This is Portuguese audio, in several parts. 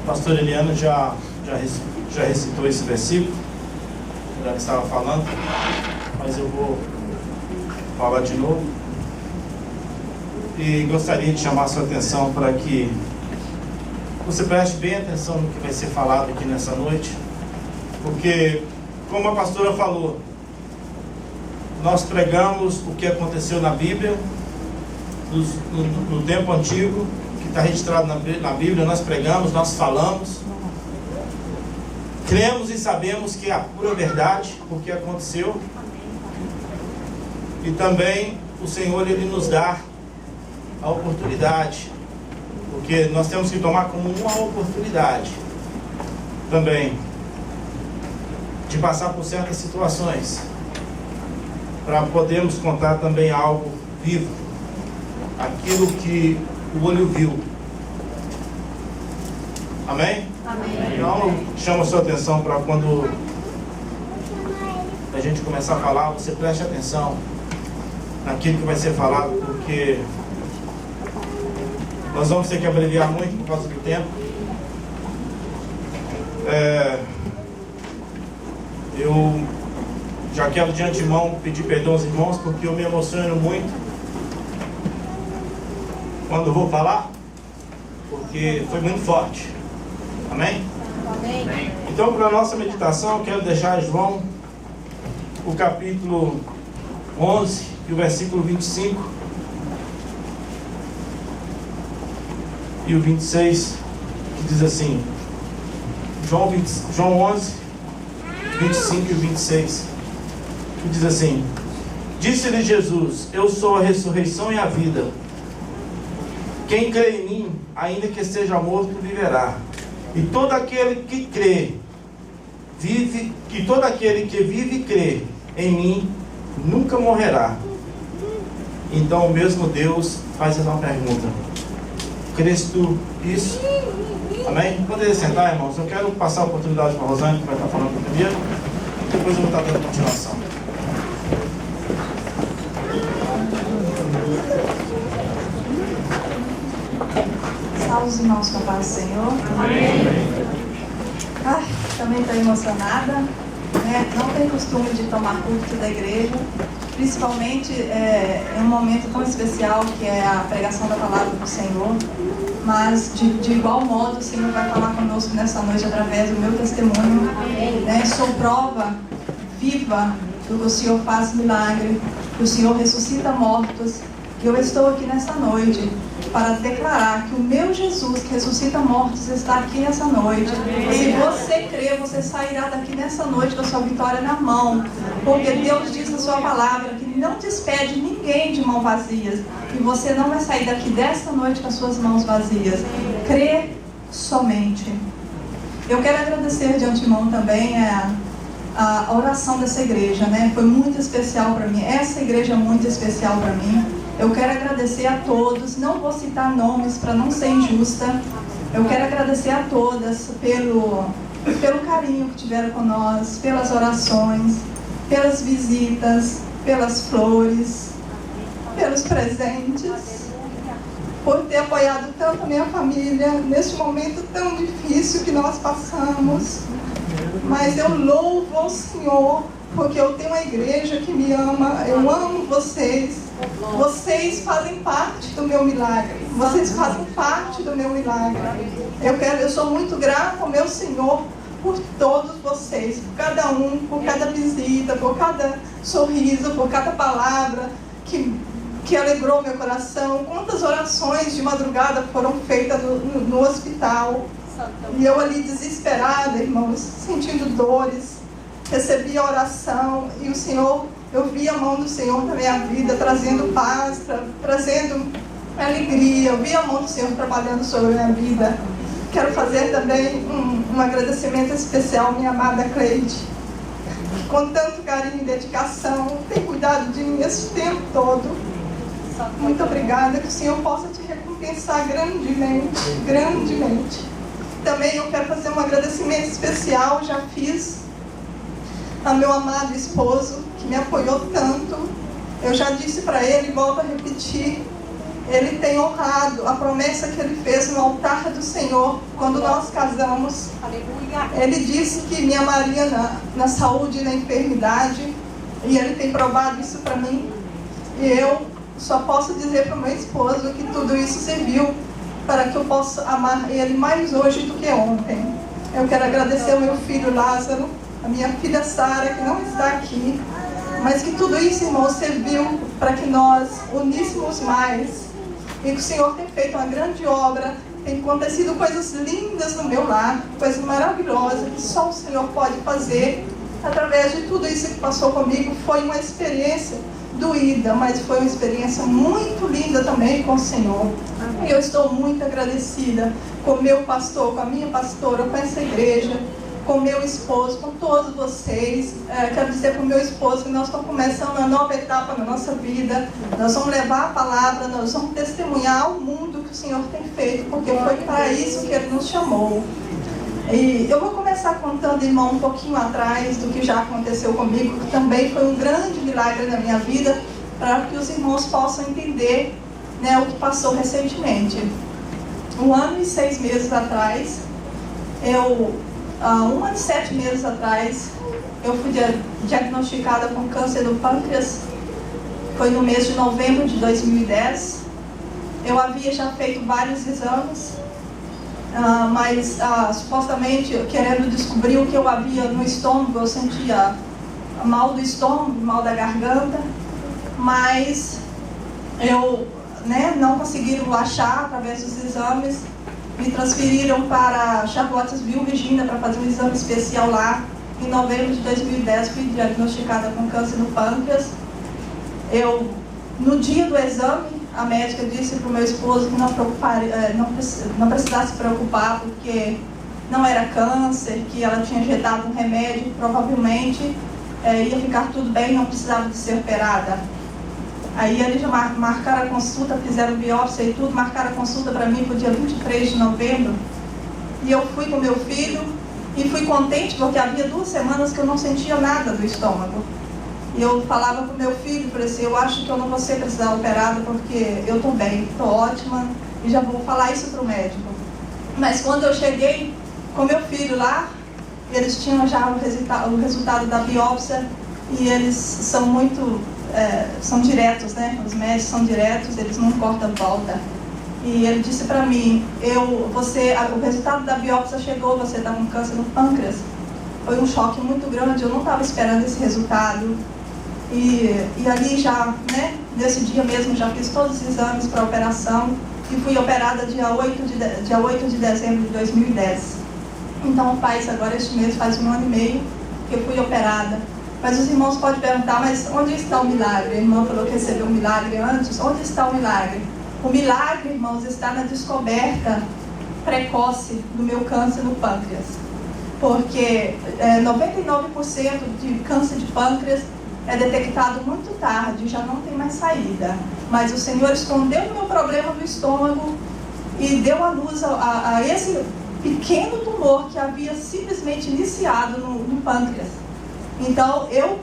pastora Eliana já recitou esse versículo, já que estava falando, mas eu vou falar de novo. E gostaria de chamar a sua atenção para que você preste bem atenção no que vai ser falado aqui nessa noite, porque, como a pastora falou, nós pregamos o que aconteceu na Bíblia, no tempo antigo, que está registrado na Bíblia. Nós pregamos, nós falamos, cremos e sabemos que é a pura verdade o que aconteceu, e também o Senhor, Ele nos dá a oportunidade, porque nós temos que tomar como uma oportunidade também de passar por certas situações, para podermos contar também algo vivo, aquilo que o olho viu. Amém? Amém. Então, chamo a sua atenção para quando a gente começar a falar, você preste atenção naquilo que vai ser falado, porque nós vamos ter que abreviar muito por causa do tempo. Eu já quero de antemão pedir perdão aos irmãos, porque eu me emociono muito quando vou falar, porque foi muito forte. Amém? Amém. Então, para a nossa meditação, eu quero deixar João, o capítulo 11 e o versículo 25 e o 26, que diz assim, João 11, 25 e 26, que diz assim: Disse-lhe Jesus: Eu sou a ressurreição e a vida. Quem crê em mim, ainda que esteja morto, viverá. E todo aquele que crê, vive, que todo aquele que vive e crê em mim, nunca morrerá. Então o mesmo Deus faz essa pergunta: crês tu isso? Amém? Poderia sentar, irmãos? Eu quero passar a oportunidade para a Rosane, que vai estar falando primeiro, depois eu vou estar dando continuação. Salve os irmãos com a paz do Senhor. Amém. Também estou emocionada, né? Não tenho costume de tomar culto da igreja, principalmente em um momento tão especial que é a pregação da palavra do Senhor. Mas de igual modo o Senhor vai falar conosco nessa noite através do meu testemunho, né? Sou prova viva do que o Senhor faz milagre, que o Senhor ressuscita mortos. E eu estou aqui nessa noite para declarar que o meu Jesus, que ressuscita mortos, está aqui nessa noite. Se você crer, você sairá daqui nessa noite com a sua vitória na mão, porque Deus diz na sua palavra que não despede ninguém de mãos vazias, e você não vai sair daqui desta noite com as suas mãos vazias. Crê somente. Eu quero agradecer de antemão também a oração dessa igreja, né? Foi muito especial para mim. Essa igreja é muito especial para mim. Eu quero agradecer a todos, não vou citar nomes para não ser injusta. Eu quero agradecer a todas pelo carinho que tiveram com nós, pelas orações, pelas visitas, pelas flores, pelos presentes, por ter apoiado tanto a minha família neste momento tão difícil que nós passamos. Mas eu louvo ao Senhor, porque eu tenho uma igreja que me ama. Eu amo vocês. Vocês fazem parte do meu milagre. Vocês fazem parte do meu milagre. Eu sou muito grata ao meu Senhor por todos vocês, por cada um, por cada visita, por cada sorriso, por cada palavra que alegrou meu coração. Quantas orações de madrugada foram feitas no hospital. E eu ali desesperada, irmãos, sentindo dores. Recebi a oração e o Senhor, eu vi a mão do Senhor na minha vida, trazendo paz, trazendo alegria. Eu vi a mão do Senhor trabalhando sobre a minha vida. Quero fazer também um agradecimento especial à minha amada Cleide, que com tanto carinho e dedicação tem cuidado de mim esse tempo todo. Muito obrigada, que o Senhor possa te recompensar grandemente, grandemente. Também eu quero fazer um agradecimento especial, já fiz, ao meu amado esposo, que me apoiou tanto. Eu já disse para ele, volto a repetir, ele tem honrado a promessa que ele fez no altar do Senhor quando nós casamos. Aleluia. Ele disse que me amaria na saúde e na enfermidade, e ele tem provado isso para mim. E eu só posso dizer para o meu esposo que tudo isso serviu para que eu possa amar ele mais hoje do que ontem. Eu quero agradecer ao meu filho Lázaro, a minha filha Sara, que não está aqui, mas que tudo isso, irmão, serviu para que nós uníssemos mais. E que o Senhor tem feito uma grande obra, tem acontecido coisas lindas no meu lar, coisas maravilhosas que só o Senhor pode fazer. Através de tudo isso que passou comigo, foi uma experiência doída, mas foi uma experiência muito linda também com o Senhor. E eu estou muito agradecida com o meu pastor, com a minha pastora, com essa igreja, com o meu esposo, com todos vocês. Quero dizer para o meu esposo que nós estamos começando uma nova etapa na nossa vida. Nós vamos levar a palavra, nós vamos testemunhar ao mundo que o Senhor tem feito, porque foi para isso que Ele nos chamou. E eu vou começar contando, irmão, um pouquinho atrás do que já aconteceu comigo, que também foi um grande milagre na minha vida, para que os irmãos possam entender, né, o que passou recentemente. 1 ano e 6 meses atrás, 1 ano e 7 meses atrás, eu fui diagnosticada com câncer do pâncreas. Foi no mês de novembro de 2010. Eu havia já feito vários exames, mas supostamente querendo descobrir o que eu havia no estômago. Eu sentia mal do estômago, mal da garganta, mas eu não conseguiram achar através dos exames. Me transferiram para Charlottesville, Virgínia, para fazer um exame especial lá. Em novembro de 2010 fui diagnosticada com câncer no pâncreas. No dia do exame, a médica disse para o meu esposo que não precisasse se preocupar, porque não era câncer, que ela tinha injetado um remédio, provavelmente ia ficar tudo bem, não precisava de ser operada. Aí eles já marcaram a consulta, fizeram biópsia e tudo, marcaram a consulta para mim para o dia 23 de novembro. E eu fui com meu filho e fui contente porque havia 2 semanas que eu não sentia nada do estômago. E eu falava para o meu filho, falei assim, eu acho que eu não vou ser precisar operada porque eu estou bem, estou ótima, e já vou falar isso para o médico. Mas quando eu cheguei com meu filho lá, eles tinham já o resultado da biópsia e eles são são diretos, né? Os médicos são diretos, eles não cortam volta. E ele disse para mim, o resultado da biópsia chegou, você está com câncer no pâncreas. Foi um choque muito grande, eu não estava esperando esse resultado. E ali já, né, nesse dia mesmo, já fiz todos os exames para a operação e fui operada dia 8 de dezembro de 2010. Então agora este mês faz 1 ano e meio que eu fui operada. Mas os irmãos podem perguntar, mas onde está o milagre? A irmã falou que recebeu um milagre antes. Onde está o milagre? O milagre, irmãos, está na descoberta precoce do meu câncer no pâncreas. Porque 99% de câncer de pâncreas é detectado muito tarde, já não tem mais saída. Mas o Senhor escondeu o meu problema do estômago e deu à luz a esse pequeno tumor que havia simplesmente iniciado no pâncreas. Então, eu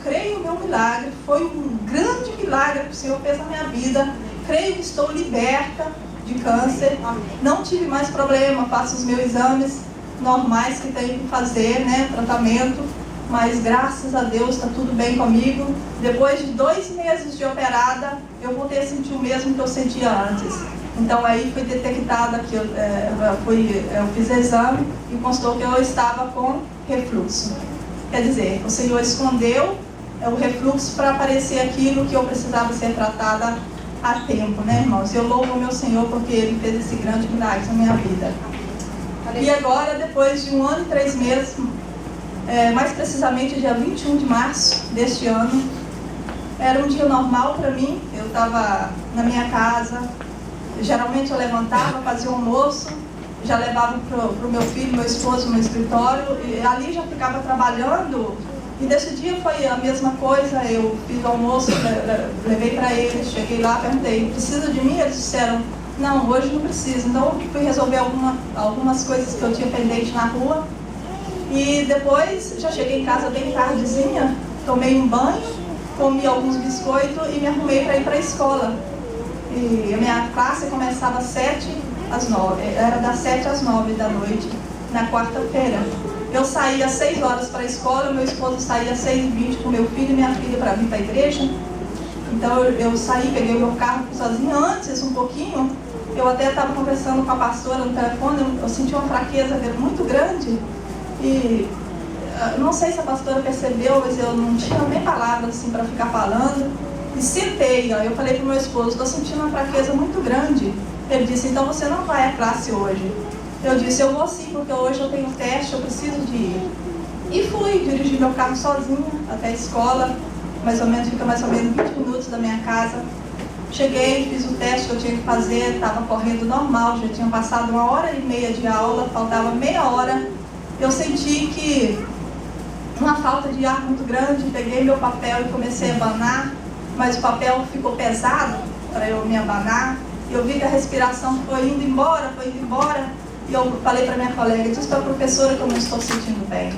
creio no meu milagre, foi um grande milagre que o Senhor fez na minha vida. Creio que estou liberta de câncer, não tive mais problema, faço os meus exames normais que tenho que fazer, né, tratamento, mas graças a Deus está tudo bem comigo. Depois de 2 meses de operada, eu voltei a sentir o mesmo que eu sentia antes. Então aí foi detectada que eu fiz exame e constou que eu estava com refluxo. Quer dizer, o Senhor escondeu o refluxo para aparecer aquilo que eu precisava ser tratada a tempo, né, irmãos? Eu louvo o meu Senhor porque Ele fez esse grande milagre na minha vida. E agora, depois de 1 ano e 3 meses, mais precisamente dia 21 de março deste ano, era um dia normal para mim. Eu estava na minha casa, geralmente eu levantava, fazia o almoço, já levava para o meu filho, meu esposo no escritório, e ali já ficava trabalhando. E desse dia foi a mesma coisa, eu fiz o almoço, levei para eles, cheguei lá, perguntei, precisa de mim? Eles disseram, não, hoje não precisa. Então eu fui resolver algumas coisas que eu tinha pendente na rua. E depois já cheguei em casa bem tardezinha, tomei um banho, comi alguns biscoitos e me arrumei para ir para a escola. e a minha classe começava às 7 às 9, era das 7 às 9 da noite, na quarta-feira. Eu saía às 6 horas para a escola, meu esposo saía às 6h20 com meu filho e minha filha para vir para a igreja. Então eu saí, peguei o meu carro sozinha. Antes, um pouquinho, eu até estava conversando com a pastora no telefone, eu senti uma fraqueza muito grande. E não sei se a pastora percebeu, mas eu não tinha nem palavras assim para ficar falando. E sentei, ó, eu falei para o meu esposo, estou sentindo uma fraqueza muito grande. Ele disse, então você não vai à classe hoje. Eu disse, eu vou sim, porque hoje eu tenho teste, eu preciso de ir. E fui, dirigi meu carro sozinha até a escola, fica mais ou menos 20 minutos da minha casa. Cheguei, fiz o teste que eu tinha que fazer, estava correndo normal, já tinha passado 1h30 de aula, faltava meia hora. Eu senti que uma falta de ar muito grande, peguei meu papel e comecei a abanar, mas o papel ficou pesado para eu me abanar. Eu vi que a respiração foi indo embora, e eu falei para minha colega, disse para a professora que eu não estou sentindo bem.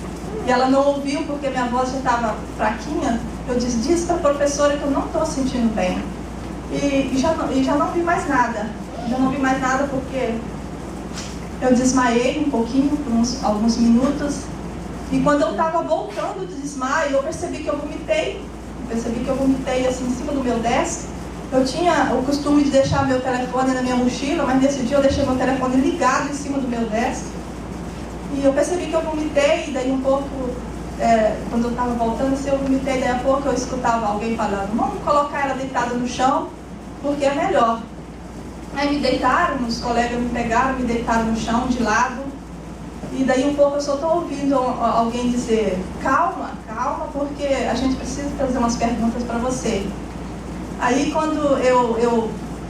E ela não ouviu porque minha voz já estava fraquinha. Eu disse para a professora que eu não estou sentindo bem. E já não vi mais nada. Já não vi mais nada porque eu desmaiei um pouquinho, por alguns minutos. E quando eu estava voltando do desmaio, eu percebi que eu vomitei. Assim em cima do meu desk. Eu tinha o costume de deixar meu telefone na minha mochila, mas nesse dia eu deixei meu telefone ligado em cima do meu desk. E eu percebi que eu vomitei, e daí um pouco, quando eu estava voltando, assim, eu vomitei, daí a pouco eu escutava alguém falando, vamos colocar ela deitada no chão, porque é melhor. Aí me deitaram, os colegas me pegaram, me deitaram no chão, de lado, e daí um pouco eu só estou ouvindo alguém dizer, calma, porque a gente precisa fazer umas perguntas para você. Aí quando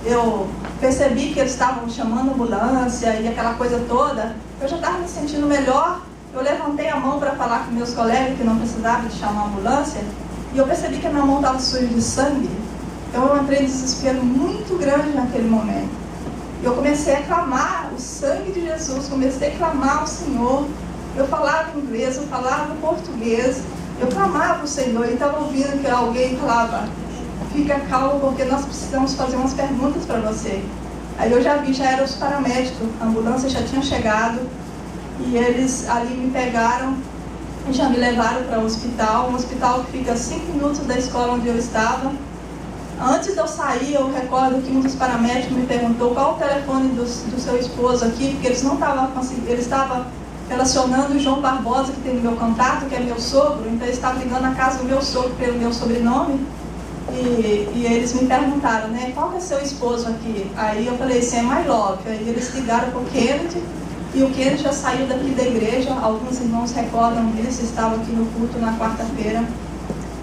eu percebi que eles estavam chamando a ambulância e aquela coisa toda, eu já estava me sentindo melhor. Eu levantei a mão para falar com meus colegas que não precisava de chamar a ambulância, e eu percebi que a minha mão estava suja de sangue. Então eu entrei em desespero muito grande naquele momento. Eu comecei a clamar o sangue de Jesus, comecei a clamar o Senhor. Eu falava inglês, eu falava português, eu clamava o Senhor, e estava ouvindo que alguém falava, fica calmo porque nós precisamos fazer umas perguntas para você. Aí eu já eram os paramédicos, a ambulância já tinha chegado, e eles ali me pegaram e já me levaram para o hospital, um hospital que fica a 5 minutos da escola onde eu estava. Antes de eu sair, eu recordo que um dos paramédicos me perguntou qual o telefone do seu esposo aqui, porque eles não estavam conseguindo, ele estava relacionando o João Barbosa, que tem no meu contato, que é meu sogro, então ele estava ligando na casa do meu sogro pelo meu sobrenome. E eles me perguntaram, né, qual que é seu esposo aqui? Aí eu falei assim, é My Love. Aí eles ligaram para o Kennedy, e o Kennedy já saiu daqui da igreja, alguns irmãos recordam disso, estavam aqui no culto na quarta-feira.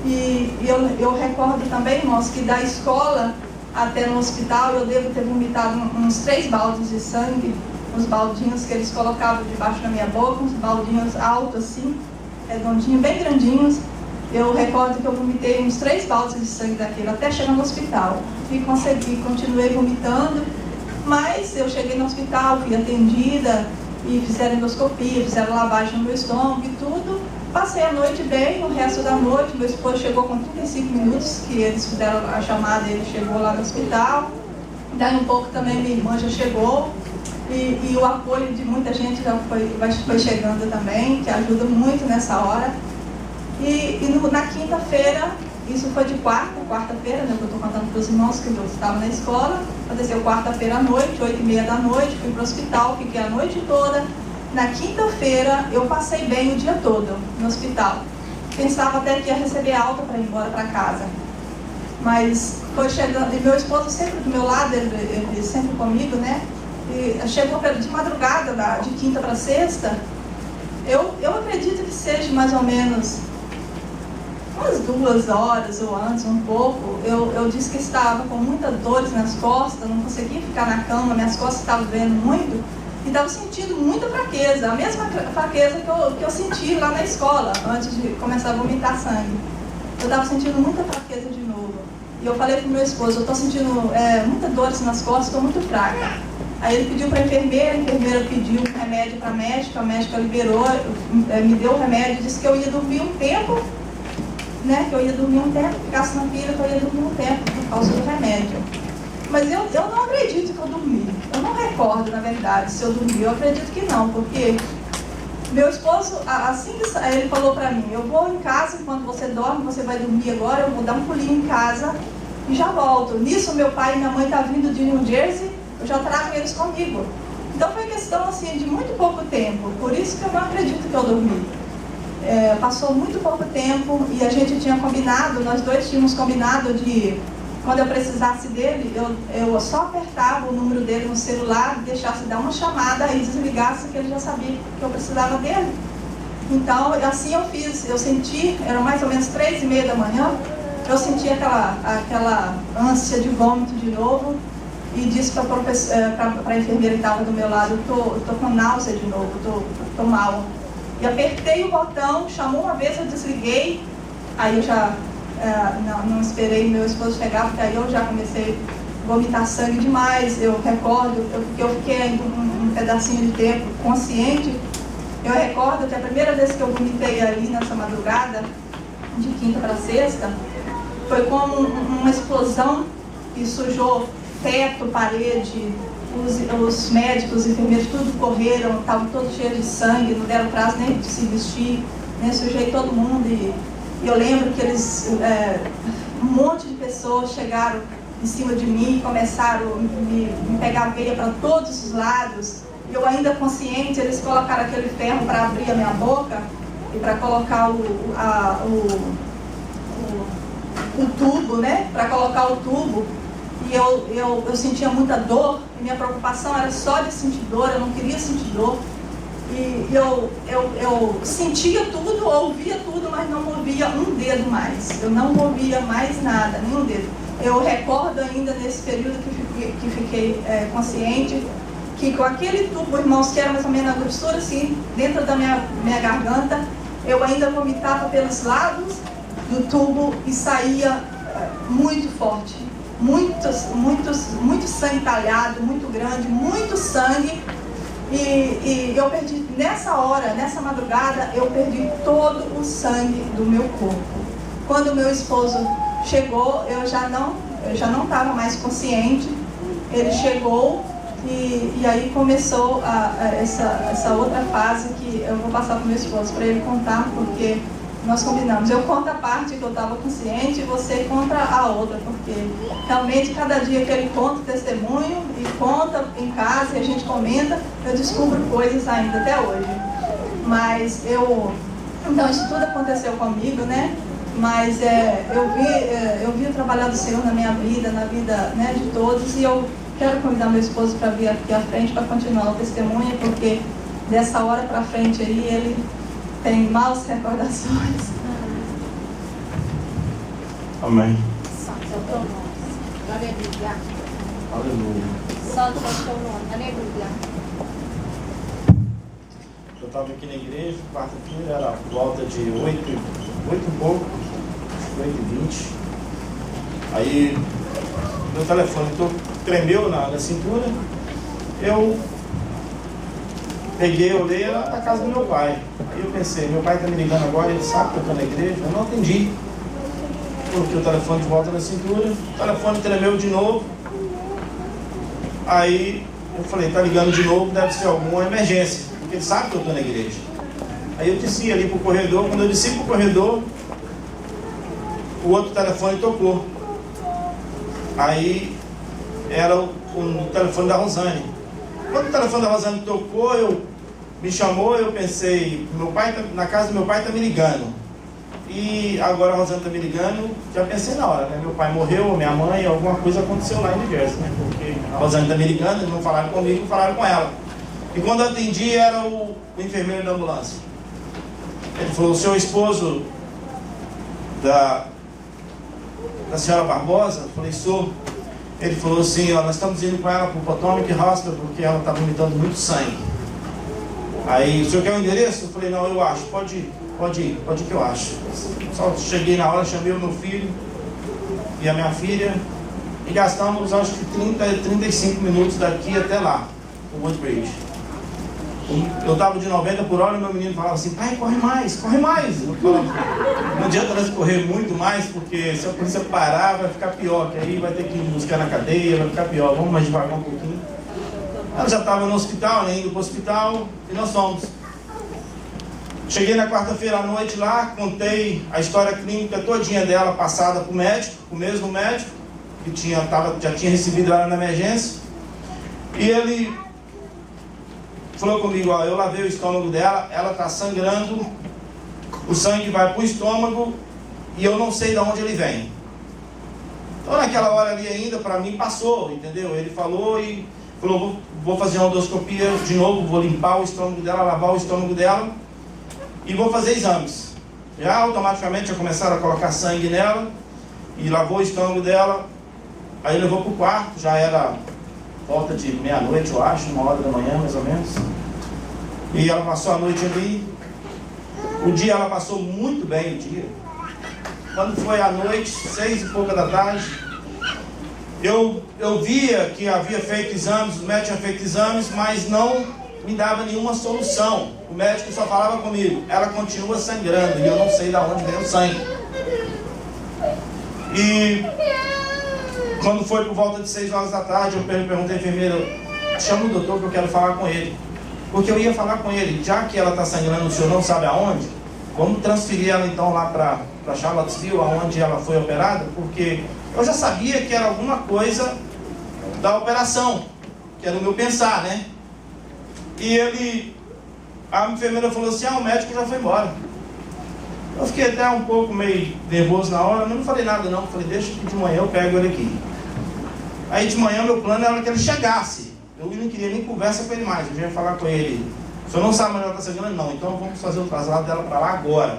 E eu recordo também, irmãos, que da escola até no hospital eu devo ter vomitado uns 3 baldes de sangue, uns baldinhos que eles colocavam debaixo da minha boca, uns baldinhos altos assim, redondinhos, bem grandinhos. Eu recordo que eu vomitei uns 3 baldes de sangue daquilo, até chegar no hospital. E continuei vomitando, mas eu cheguei no hospital, fui atendida, e fizeram endoscopia, fizeram lavagem no meu estômago e tudo. Passei a noite bem, o resto da noite, meu esposo chegou com 35 minutos, que eles fizeram a chamada, ele chegou lá no hospital. Daí um pouco também minha irmã já chegou, e o apoio de muita gente já foi chegando também, que ajuda muito nessa hora. Na quinta-feira, isso foi de quarta-feira, né, que eu estou contando para os irmãos que eu estava na escola. Aconteceu quarta-feira à noite, 8h30 da noite, fui para o hospital, fiquei a noite toda. Na quinta-feira, eu passei bem o dia todo no hospital. Pensava até que ia receber alta para ir embora para casa. Mas foi chegando, e meu esposo sempre do meu lado, ele sempre comigo, né? E chegou de madrugada, de quinta para sexta. Eu acredito que seja mais ou menos umas 2 horas ou antes, um pouco. Eu disse que estava com muitas dores nas costas, não conseguia ficar na cama, minhas costas estavam doendo muito. E estava sentindo muita fraqueza, a mesma fraqueza que eu senti lá na escola, antes de começar a vomitar sangue. Eu estava sentindo muita fraqueza de novo. E eu falei para o meu esposo, eu estou sentindo muitas dores nas costas, estou muito fraca. Aí ele pediu para a enfermeira pediu um remédio para a médica liberou, me deu o remédio, disse que eu ia dormir um tempo, né, que eu ia dormir um tempo, ficasse na fila, que eu ia dormir um tempo por causa do remédio. Mas eu não acredito que eu dormi. Eu não recordo, na verdade, se eu dormi. Eu acredito que não, porque meu esposo, assim que ele falou pra mim, eu vou em casa, enquanto você dorme, você vai dormir agora, eu vou dar um pulinho em casa e já volto. Nisso, meu pai e minha mãe estão vindo de New Jersey, eu já trago eles comigo. Então foi questão assim, de muito pouco tempo, por isso que eu não acredito que eu dormi. Passou muito pouco tempo e a gente tinha combinado, nós dois tínhamos combinado de, quando eu precisasse dele, eu só apertava o número dele no celular, deixasse dar uma chamada e desligasse, que ele já sabia que eu precisava dele. Então, assim eu fiz, eu senti, era mais ou menos 3h30 da manhã, eu senti aquela ânsia de vômito de novo e disse para a enfermeira que estava do meu lado, tô com náusea de novo, tô mal. E apertei o botão, chamou uma vez, eu desliguei, aí eu já não esperei meu esposo chegar, porque aí eu já comecei a vomitar sangue demais. Eu recordo, porque eu fiquei ainda um pedacinho de tempo consciente, eu recordo que a primeira vez que eu vomitei ali nessa madrugada, de quinta para sexta, foi como uma explosão que sujou teto, parede, os médicos, os enfermeiros, tudo correram, estavam todos cheios de sangue, não deram prazo nem de se vestir, né? Sujei todo mundo e eu lembro que um monte de pessoas chegaram em cima de mim e começaram a me pegar a veia para todos os lados. E eu ainda consciente, eles colocaram aquele ferro para abrir a minha boca e para colocar o tubo, né? Para colocar o tubo. E eu sentia muita dor, e minha preocupação era só de sentir dor, eu não queria sentir dor. E eu sentia tudo, ouvia tudo, mas não movia um dedo mais. Eu não movia mais nada, nenhum dedo. Eu recordo ainda nesse período que fiquei consciente, que com aquele tubo, irmãos, que era mais ou menos a grossura assim, dentro da minha garganta, eu ainda vomitava pelos lados do tubo e saía muito forte. Muito sangue talhado, muito grande, muito sangue. E eu perdi, nessa hora, nessa madrugada, eu perdi todo o sangue do meu corpo. Quando o meu esposo chegou, eu já não estava mais consciente. Ele chegou e aí começou essa outra fase que eu vou passar para o meu esposo, para ele contar, porque nós combinamos. Eu conto a parte que eu estava consciente e você conta a outra, porque realmente cada dia que ele conta o testemunho e conta em casa e a gente comenta, eu descubro coisas ainda até hoje. Mas então isso tudo aconteceu comigo, né? Mas eu vi o trabalho do Senhor na minha vida, na vida, né, de todos, e eu quero convidar meu esposo para vir aqui à frente para continuar o testemunho, porque dessa hora para frente aí ele tem maus recordações. Amém. Santo é o teu nome. Aleluia. Aleluia. Santo é o teu nome. Aleluia. Eu estava aqui na igreja, quarta-feira, era por volta de 8 e pouco, 8h20. Aí, meu telefone tremeu na cintura. Eu peguei, olhei, era na casa do meu pai. Aí eu pensei, meu pai está me ligando agora, ele sabe que eu estou na igreja. Eu não atendi. Coloquei o telefone de volta na cintura, o telefone tremeu de novo. Aí eu falei, tá ligando de novo, deve ser alguma emergência, porque ele sabe que eu estou na igreja. Aí eu desci ali pro corredor, quando eu desci pro corredor, o outro telefone tocou. Aí era o telefone da Rosane. Quando o telefone da Rosane tocou, me chamou, eu pensei, na casa do meu pai está me ligando. E agora a Rosane está me ligando, já pensei na hora, né? Meu pai morreu, minha mãe, alguma coisa aconteceu lá em New Jersey, né? Porque a Rosane está me ligando, eles não falaram comigo, falaram com ela. E quando eu atendi, era o enfermeiro da ambulância. Ele falou, o seu esposo da senhora Barbosa? Eu falei, sou. Ele falou assim, ó, nós estamos indo com ela para o Potomac Hospital porque ela está vomitando muito sangue. Aí, o senhor quer o endereço? Eu falei, não, eu acho, pode ir que eu acho. Só cheguei na hora, chamei o meu filho e a minha filha e gastamos, acho que 35 minutos daqui até lá, o Woodbridge. Eu estava de 90 por hora e meu menino falava assim, pai, corre mais, corre mais. Eu falava, não adianta nós correr muito mais, porque se a polícia parar vai ficar pior, que aí vai ter que ir buscar na cadeia, vai ficar pior, vamos mais devagar um pouquinho. Ela já estava no hospital, né, indo para o hospital, e nós fomos. Cheguei na quarta-feira à noite lá, contei a história clínica todinha dela, passada para o médico, o mesmo médico, que já tinha recebido ela na emergência. E ele falou comigo, ó, eu lavei o estômago dela, ela está sangrando, o sangue vai para o estômago e eu não sei de onde ele vem. Então naquela hora ali ainda, para mim, passou, entendeu? Ele falou e falou, vou fazer uma endoscopia de novo, vou limpar o estômago dela, lavar o estômago dela e vou fazer exames. Já automaticamente já começaram a colocar sangue nela e lavou o estômago dela, aí levou para o quarto, já era volta de meia-noite, eu acho, 1h da manhã mais ou menos. E ela passou a noite ali. O dia ela passou muito bem, o dia. Quando foi à noite, 6 e pouca da tarde, eu via que havia feito exames, o médico tinha feito exames, mas não me dava nenhuma solução. O médico só falava comigo, ela continua sangrando e eu não sei de onde vem o sangue. E quando foi por volta de 6 horas da tarde, eu perguntei à enfermeira, chama o doutor que eu quero falar com ele. Porque eu ia falar com ele, já que ela está sangrando, o senhor não sabe aonde, vamos transferir ela então lá para Charlottesville, aonde ela foi operada, porque eu já sabia que era alguma coisa da operação, que era o meu pensar, né? E a enfermeira falou assim, o médico já foi embora. Eu fiquei até um pouco meio nervoso na hora, mas não falei nada não, falei, deixa que de manhã eu pego ele aqui. Aí de manhã meu plano era que ele chegasse. Eu não queria nem conversa com ele mais, eu já ia falar com ele. O senhor não sabe onde ela está sangrando? Não, então vamos fazer o traslado dela para lá agora.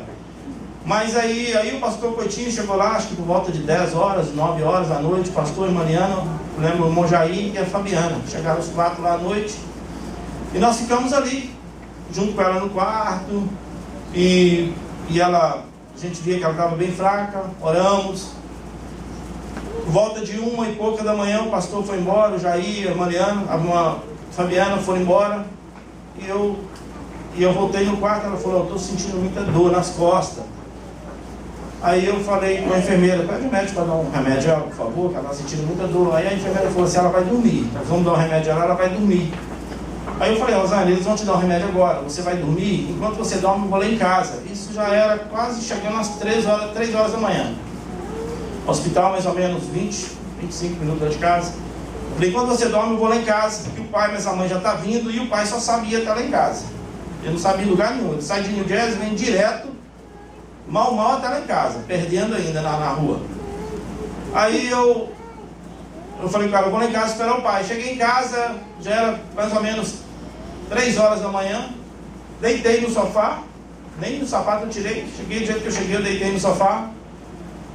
Mas aí o pastor Coitinho chegou lá, acho que por volta de 10 horas, 9 horas da noite, o pastor e Mariana, eu lembro o irmão Jair e a Fabiana. Chegaram os 4 lá à noite. E nós ficamos ali, junto com ela no quarto. E a gente via que ela estava bem fraca, oramos. Por volta de 1 e pouca da manhã, o pastor foi embora, o Jair, a Mariana, a Fabiana foram embora. E eu voltei no quarto, ela falou, eu estou sentindo muita dor nas costas. Aí eu falei com a enfermeira, pede o médico para dar um remédio a ela, por favor, que ela está sentindo muita dor. Aí a enfermeira falou assim, ela vai dormir, nós vamos dar um remédio a ela vai dormir. Aí eu falei, Rosane, eles vão te dar um remédio agora, você vai dormir, enquanto você dorme eu vou lá em casa. Isso já era quase chegando às 3 horas da manhã. Hospital mais ou menos 25 minutos de casa. Eu falei, quando você dorme eu vou lá em casa, que o pai, mas a mãe já está vindo e o pai só sabia estar lá em casa. Ele não sabia lugar nenhum, ele sai de New Jersey, vem direto, mal até lá em casa, perdendo ainda na rua. Aí eu falei, cara, eu vou lá em casa esperar o pai. Cheguei em casa, já era mais ou menos 3 horas da manhã, deitei no sofá, nem no sapato eu tirei, cheguei do jeito que eu cheguei, eu deitei no sofá,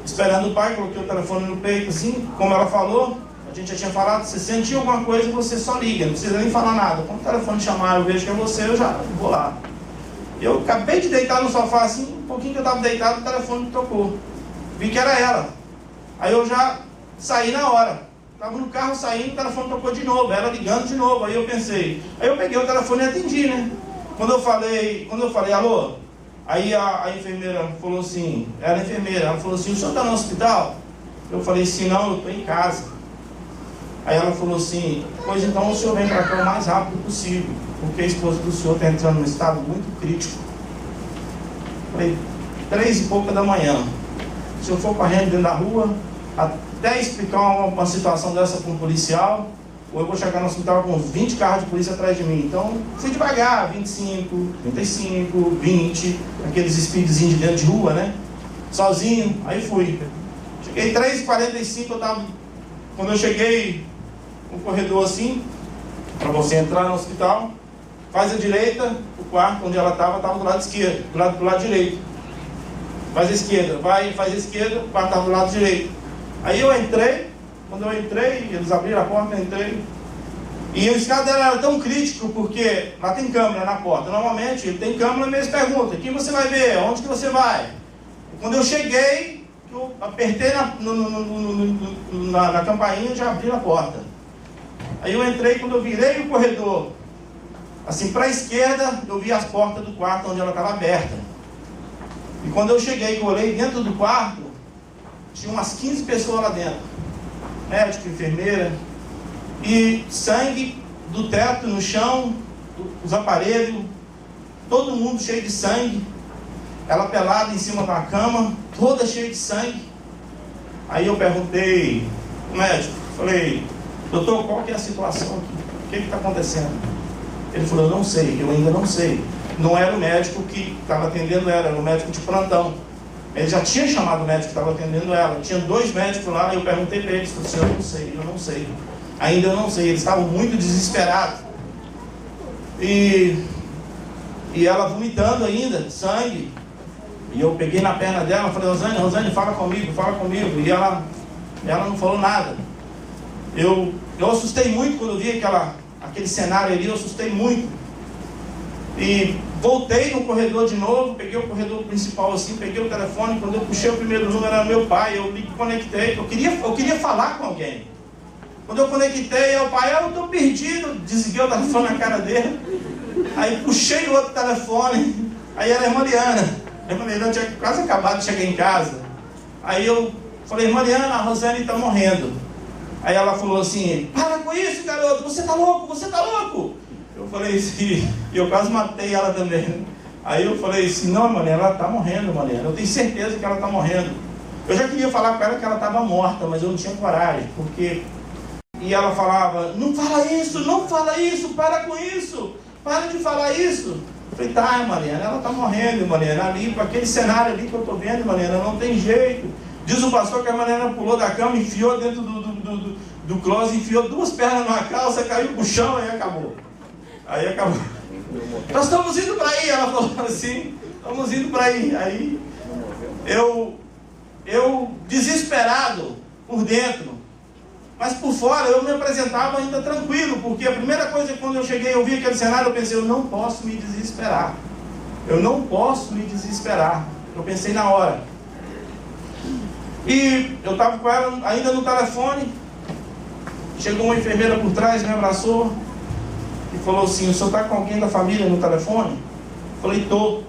esperando o pai, coloquei o telefone no peito assim, como ela falou, a gente já tinha falado, se sentir alguma coisa você só liga, não precisa nem falar nada. Quando o telefone chamar, eu vejo que é você, eu já vou lá. Eu acabei de deitar no sofá assim, um pouquinho que eu estava deitado, o telefone me tocou. Vi que era ela. Aí eu já saí na hora. Estava no carro saindo, o telefone tocou de novo, ela ligando de novo. Aí eu pensei, aí eu peguei o telefone e atendi, né? Quando eu falei, alô? Aí a enfermeira falou assim, ela é enfermeira, ela falou assim, o senhor está no hospital? Eu falei assim, não, eu estou em casa. Aí ela falou assim, pois então o senhor vem para cá o mais rápido possível, porque a esposa do senhor está entrando num estado muito crítico. Falei, 3 e pouca da manhã. Se eu for correndo dentro da rua, até explicar uma situação dessa para um policial, ou eu vou chegar no hospital com uns 20 carros de polícia atrás de mim. Então, fui devagar, 25, 35, 20, aqueles speedzinhos de dentro de rua, né? Sozinho, aí fui. Cheguei 3h45, quando eu cheguei no corredor assim, para você entrar no hospital, faz a direita, o quarto onde ela estava do lado esquerdo, do lado direito. Faz a esquerda, faz a esquerda, o quarto estava do lado direito. Aí eu entrei, quando eu entrei, eles abriram a porta, eu entrei. E o estado dela era tão crítico, porque lá tem câmera na porta. Normalmente, ele tem câmera e eles perguntam, quem você vai ver, onde que você vai? E quando eu cheguei, eu apertei na campainha e já abri a porta. Aí eu entrei, quando eu virei o corredor, Assim, para a esquerda, eu vi as portas do quarto onde ela estava aberta. E quando eu cheguei, eu olhei dentro do quarto, tinha umas 15 pessoas lá dentro. Médico, enfermeira. E sangue do teto, no chão, os aparelhos, todo mundo cheio de sangue. Ela pelada em cima da cama, toda cheia de sangue. Aí eu perguntei ao médico, falei, doutor, qual que é a situação aqui? O que está acontecendo? Ele falou, eu não sei, eu ainda não sei. Não era o médico que estava atendendo ela, era o médico de plantão. Ele já tinha chamado o médico que estava atendendo ela. Tinha 2 médicos lá, e eu perguntei para eles, falei, eu não sei. Ainda eu não sei, eles estavam muito desesperados. E ela vomitando ainda, sangue. E eu peguei na perna dela, falei, Rosane, fala comigo. E ela não falou nada. Eu assustei muito quando eu vi aquele cenário ali, eu assustei muito. E voltei no corredor de novo, peguei o corredor principal assim, peguei o telefone, quando eu puxei o primeiro número era meu pai, eu me conectei, eu queria falar com alguém. Quando eu conectei, o pai, eu estou perdido, desliguei o telefone na cara dele, aí puxei o outro telefone, aí era a irmã Liana. A irmã Liana tinha quase acabado de chegar em casa. Aí eu falei, irmã Liana, a Rosane está morrendo. Aí ela falou assim, para com isso, garoto, você está louco. Eu falei assim, e eu quase matei ela também. Aí eu falei assim, não, irmã Liana, ela está morrendo, irmã Liana, eu tenho certeza que ela está morrendo. Eu já queria falar com ela que ela estava morta, mas eu não tinha coragem, porque... E ela falava, não fala isso, para com isso, para de falar isso. Eu falei, tá, irmã Liana, ela está morrendo, irmã Liana, ali, com aquele cenário ali que eu estou vendo, irmã Liana, não tem jeito. Diz o pastor que a irmã Liana pulou da cama, enfiou dentro do closet, enfiou 2 pernas numa calça, caiu pro chão e acabou. Aí acabou. Nós estamos indo para aí, ela falou assim, estamos indo para aí. Aí eu desesperado por dentro, mas por fora eu me apresentava ainda tranquilo, porque a primeira coisa que quando eu cheguei, eu vi aquele cenário, eu pensei, eu não posso me desesperar. Eu pensei na hora. E eu estava com ela ainda no telefone, chegou uma enfermeira por trás, me abraçou e falou assim, o senhor está com alguém da família no telefone? Eu falei, tô.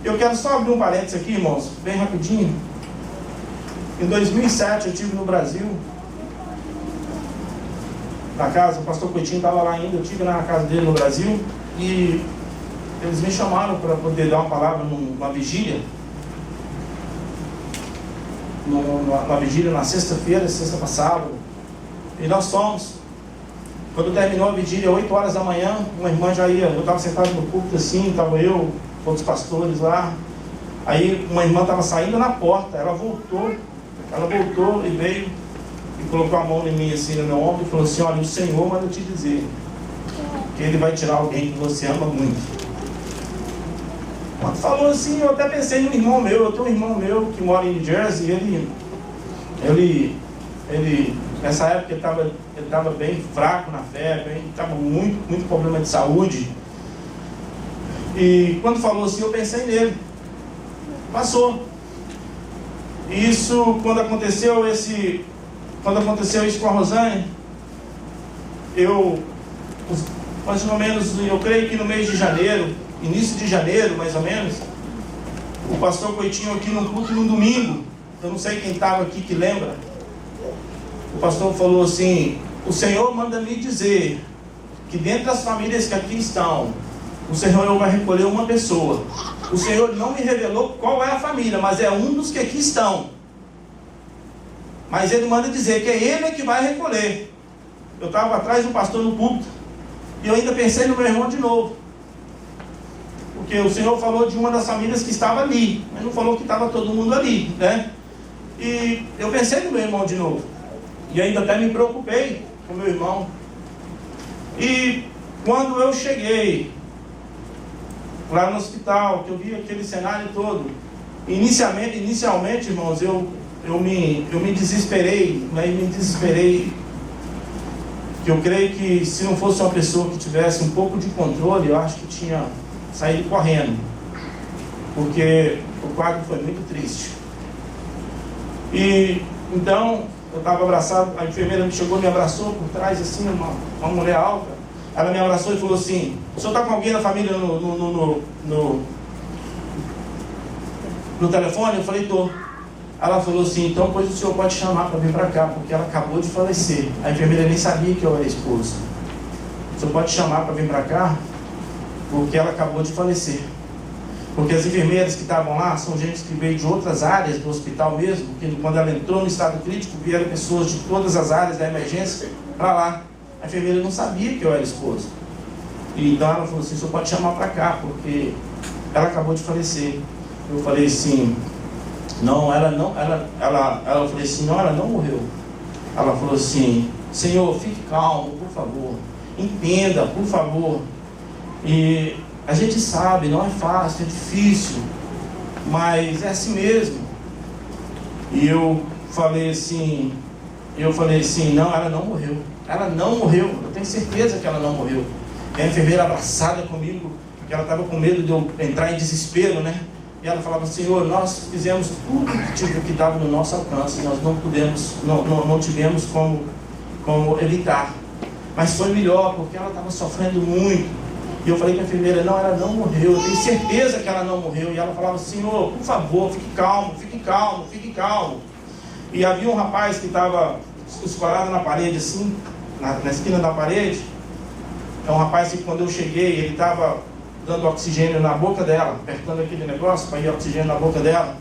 Eu quero só abrir um parênteses aqui, irmãos, bem rapidinho. Em 2007 eu estive no Brasil, na casa, o pastor Coitinho estava lá ainda, eu estive na casa dele no Brasil, e eles me chamaram para poder dar uma palavra numa vigília, numa vigília na sexta-feira, sexta para sábado, e nós fomos. Quando terminou a vigília, 8 horas da manhã, uma irmã já ia, eu estava sentado no púlpito assim, estava eu, outros pastores lá, aí uma irmã estava saindo na porta, ela voltou e veio e colocou a mão em mim assim no meu ombro e falou assim, olha, o Senhor manda te dizer que Ele vai tirar alguém que você ama muito. Quando falou assim, eu até pensei no irmão meu, eu tenho um irmão meu que mora em New Jersey, ele nessa época ele estava bem fraco na fé, estava muito problema de saúde, e quando falou assim, eu pensei nele, passou. E isso, quando aconteceu isso com a Rosane, mais ou menos, eu creio que no mês de janeiro, início de janeiro, mais ou menos, o pastor Coitinho aqui no culto no domingo, eu não sei quem estava aqui que lembra, o pastor falou assim, o Senhor manda me dizer que dentro das famílias que aqui estão, o Senhor vai recolher uma pessoa. O Senhor não me revelou qual é a família, mas é um dos que aqui estão. Mas Ele manda dizer que é Ele que vai recolher. Eu estava atrás do pastor no púlpito, e eu ainda pensei no meu irmão de novo. Porque o Senhor falou de uma das famílias que estava ali, mas não falou que estava todo mundo ali, né? E eu pensei no meu irmão de novo. E ainda até me preocupei com o meu irmão. E quando eu cheguei lá no hospital, que eu vi aquele cenário todo, inicialmente, irmãos, eu me desesperei, né? Que eu creio que se não fosse uma pessoa que tivesse um pouco de controle, eu acho que tinha saído correndo, porque o quadro foi muito triste. E então eu estava abraçado, a enfermeira me chegou, me abraçou por trás assim, uma mulher alta, Ela me abraçou e falou assim: o senhor está com alguém na família no telefone? Eu falei: estou. Ela falou assim: então pois o senhor pode chamar para vir para cá, porque ela acabou de falecer. A enfermeira nem sabia que eu era esposo. O senhor pode chamar para vir para cá, porque ela acabou de falecer. Porque as enfermeiras que estavam lá são gente que veio de outras áreas do hospital mesmo, porque quando ela entrou no estado crítico, vieram pessoas de todas as áreas da emergência para lá. A enfermeira não sabia que eu era esposo. E então ela falou assim: o senhor pode chamar para cá, porque ela acabou de falecer. Eu falei assim: não, ela não, ela falou assim: não, ela não morreu. Ela falou assim: senhor, fique calmo, por favor, entenda, por favor. E a gente sabe, não é fácil, é difícil, mas é assim mesmo. E eu falei assim, não, ela não morreu. Ela não morreu, eu tenho certeza que ela não morreu. E a enfermeira abraçada comigo, porque ela estava com medo de eu entrar em desespero, né? E ela falava: senhor, nós fizemos tudo que estava no nosso alcance, nós não tivemos como evitar. Mas foi melhor, porque ela estava sofrendo muito. E eu falei para a enfermeira: não, ela não morreu, eu tenho certeza que ela não morreu. E ela falava: senhor, por favor, fique calmo, fique calmo, fique calmo. E havia um rapaz que estava escorado na parede assim, na esquina da parede. É um rapaz que, quando eu cheguei, ele estava dando oxigênio na boca dela, apertando aquele negócio para ir oxigênio na boca dela.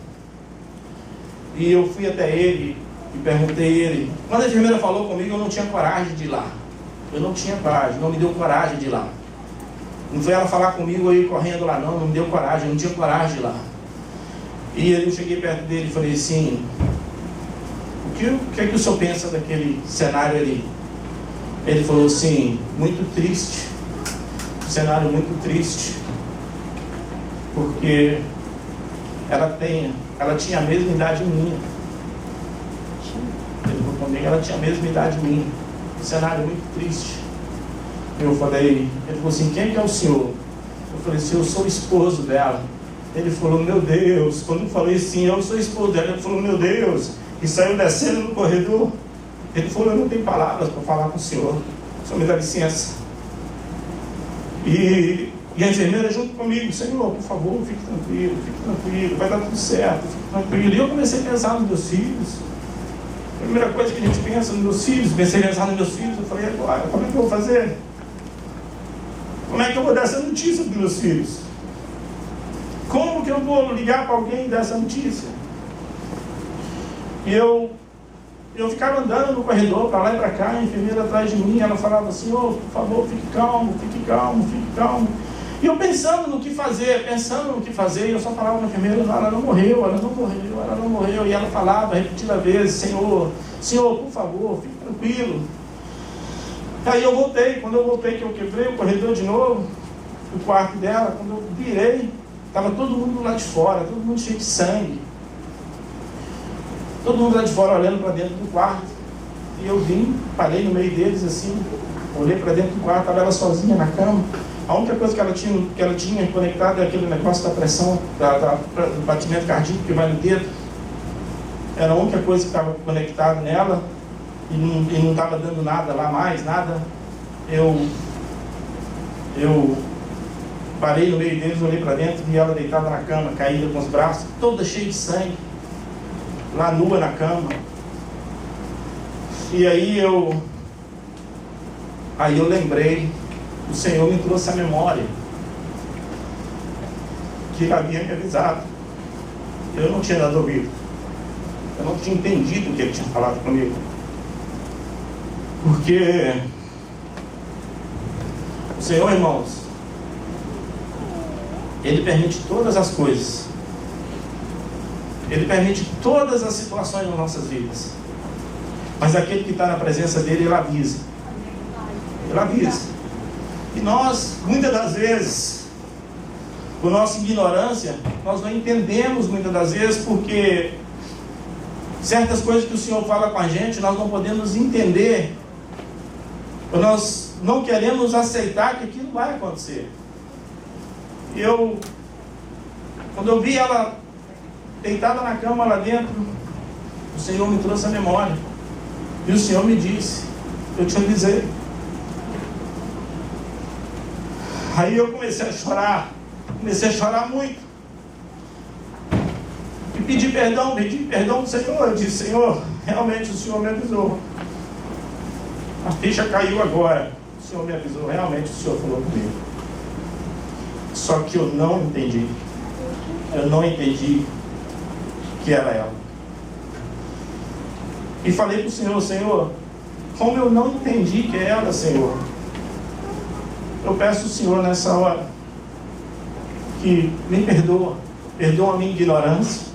E eu fui até ele e perguntei a ele. Quando a enfermeira falou comigo, eu não tinha coragem de ir lá. Eu não tinha coragem, não me deu coragem de ir lá. Não foi ela falar comigo, eu ir correndo lá, não me deu coragem, eu não tinha coragem de ir lá. E eu cheguei perto dele e falei assim: o que é que o senhor pensa daquele cenário ali? Ele falou assim: muito triste, um cenário muito triste, porque ela tinha a mesma idade minha. Ele falou comigo: ela tinha a mesma idade minha, um cenário muito triste. Eu falei, ele falou assim: quem que é o senhor? Eu falei assim: eu sou o esposo dela. Ele falou: meu Deus. Quando eu falei assim: eu sou o esposo dela, ele falou: meu Deus. E saiu descendo no corredor. Ele falou: eu não tenho palavras para falar com o senhor, o senhor me dá licença. E a enfermeira junto comigo: senhor, por favor, fique tranquilo, vai dar tudo certo, fique tranquilo. E eu comecei a pensar nos meus filhos. A primeira coisa que a gente pensa nos meus filhos, comecei a pensar nos meus filhos. Eu falei: agora, como é que eu vou fazer? Como é que eu vou dar essa notícia para os meus filhos? Como que eu vou ligar para alguém e dar essa notícia? E eu ficava andando no corredor, para lá e para cá, a enfermeira atrás de mim, ela falava: senhor, por favor, fique calmo, fique calmo, fique calmo. E eu pensando no que fazer, e eu só falava para a enfermeira: não, ela não morreu, ela não morreu, ela não morreu. E ela falava repetidas vezes: senhor, por favor, fique tranquilo. Aí eu voltei, quando eu voltei, que eu quebrei o corredor de novo, o quarto dela, quando eu virei, estava todo mundo lá de fora, todo mundo cheio de sangue. Todo mundo lá de fora olhando para dentro do quarto. E eu vim, parei no meio deles assim, olhei para dentro do quarto, estava ela sozinha na cama. A única coisa que ela tinha conectado é aquele negócio da pressão, do batimento cardíaco que vai no dedo. Era a única coisa que estava conectada nela. E não estava dando nada lá mais, nada. Eu parei no meio deles, olhei para dentro, vi ela deitada na cama, caída com os braços, toda cheia de sangue, lá nua na cama. E aí eu lembrei, o Senhor me trouxe a memória, que Ele havia me avisado. Eu não tinha dado ouvido, eu não tinha entendido o que Ele tinha falado comigo. Porque o Senhor, irmãos, Ele permite todas as coisas. Ele permite todas as situações nas nossas vidas. Mas aquele que está na presença dEle, Ele avisa. Ele avisa. E nós, muitas das vezes, por nossa ignorância, nós não entendemos muitas das vezes, porque certas coisas que o Senhor fala com a gente, nós não podemos entender. Nós não queremos aceitar que aquilo vai acontecer. E quando eu vi ela deitada na cama lá dentro, o Senhor me trouxe a memória. E o Senhor me disse: eu te avisei. Aí eu comecei a chorar muito. E pedi perdão do Senhor. Eu disse: Senhor, realmente o Senhor me avisou. A ficha caiu agora. O Senhor me avisou, realmente o Senhor falou comigo. Só que eu não entendi. Eu não entendi que era ela. E falei para o Senhor: Senhor, como eu não entendi que é ela, Senhor, eu peço ao Senhor nessa hora que me perdoa a minha ignorância,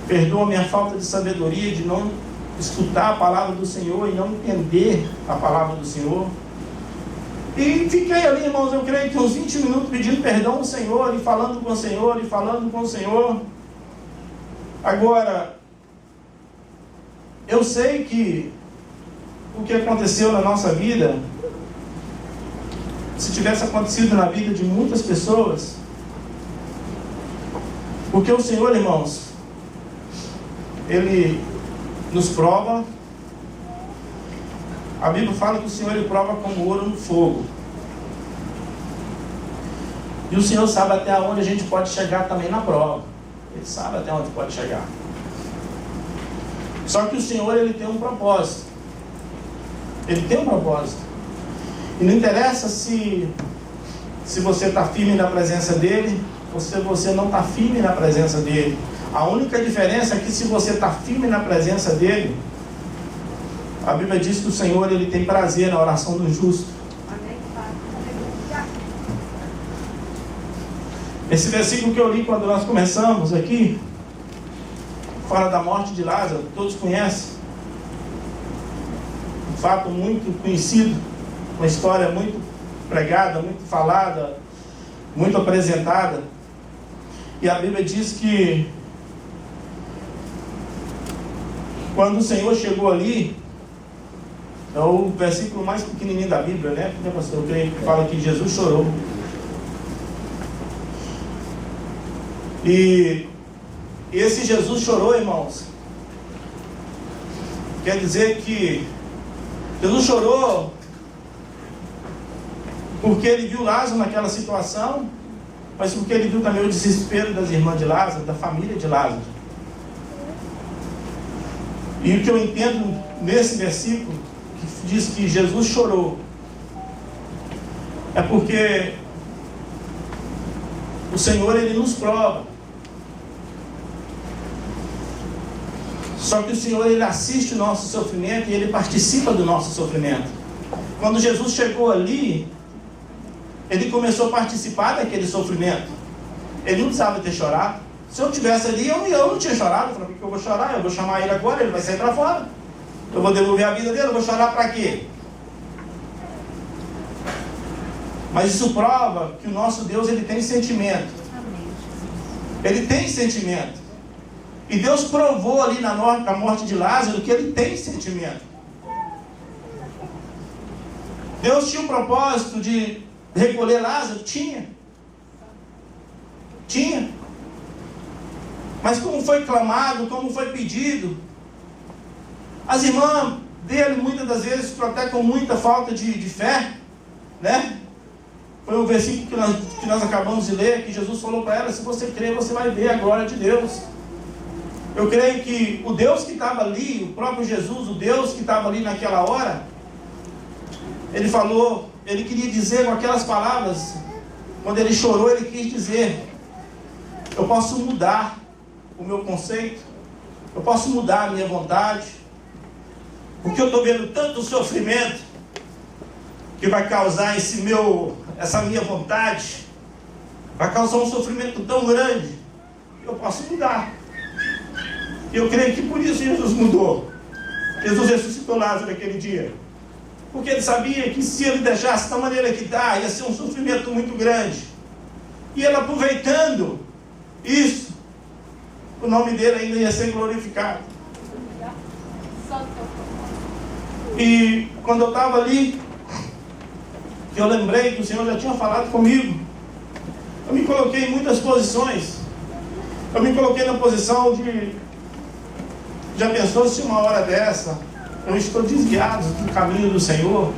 perdoa a minha falta de sabedoria, de não escutar a palavra do Senhor e não entender a palavra do Senhor. E fiquei ali, irmãos, eu creio que uns 20 minutos pedindo perdão ao Senhor, e falando com o Senhor, e falando com o Senhor. Agora, eu sei que o que aconteceu na nossa vida, se tivesse acontecido na vida de muitas pessoas, porque o Senhor, irmãos, Ele nos prova. A Bíblia fala que o Senhor Ele prova como ouro no fogo. E o Senhor sabe até onde a gente pode chegar também na prova. Ele sabe até onde pode chegar. Só que o Senhor Ele tem um propósito. Ele tem um propósito. E não interessa se você está firme na presença dEle, ou se você não está firme na presença dEle. A única diferença é que se você está firme na presença dEle, a Bíblia diz que o Senhor Ele tem prazer na oração do justo. Esse versículo que eu li quando nós começamos aqui, fala da morte de Lázaro, todos conhecem. Um fato muito conhecido, uma história muito pregada, muito falada, muito apresentada. E a Bíblia diz que quando o Senhor chegou ali, é o versículo mais pequenininho da Bíblia, né? Pastor? Eu creio que fala que Jesus chorou. E esse Jesus chorou, irmãos, quer dizer que Jesus chorou porque Ele viu Lázaro naquela situação, mas porque Ele viu também o desespero das irmãs de Lázaro, da família de Lázaro. E o que eu entendo nesse versículo, que diz que Jesus chorou, é porque o Senhor Ele nos prova. Só que o Senhor Ele assiste o nosso sofrimento e Ele participa do nosso sofrimento. Quando Jesus chegou ali, Ele começou a participar daquele sofrimento. Ele não precisava ter chorado. Se eu estivesse ali, eu não tinha chorado. Eu falei: por que eu vou chorar? Eu vou chamar Ele agora, Ele vai sair para fora. Eu vou devolver a vida dele, eu vou chorar para quê? Mas isso prova que o nosso Deus Ele tem sentimento. Ele tem sentimento. E Deus provou ali na morte de Lázaro que Ele tem sentimento. Deus tinha um propósito de recolher Lázaro? Tinha. Mas como foi clamado, como foi pedido, as irmãs dele muitas das vezes, até com muita falta de fé, né? Foi um versículo que nós acabamos de ler, que Jesus falou para ela: se você crer, você vai ver a glória de Deus. Eu creio que o Deus que estava ali, o próprio Jesus, o Deus que estava ali naquela hora, Ele falou, Ele queria dizer com aquelas palavras, quando Ele chorou, Ele quis dizer: eu posso mudar o meu conceito, eu posso mudar a minha vontade, porque eu estou vendo tanto sofrimento que vai causar essa minha vontade, vai causar um sofrimento tão grande, eu posso mudar. Eu creio que por isso Jesus mudou. Jesus ressuscitou Lázaro naquele dia, porque Ele sabia que se Ele deixasse da maneira que está, ia ser um sofrimento muito grande. E Ele, aproveitando isso, o nome dele ainda ia ser glorificado. E quando eu estava ali, eu lembrei que o Senhor já tinha falado comigo. Eu me coloquei em muitas posições. Eu me coloquei na posição de: já pensou se uma hora dessa eu estou desviado do caminho do Senhor?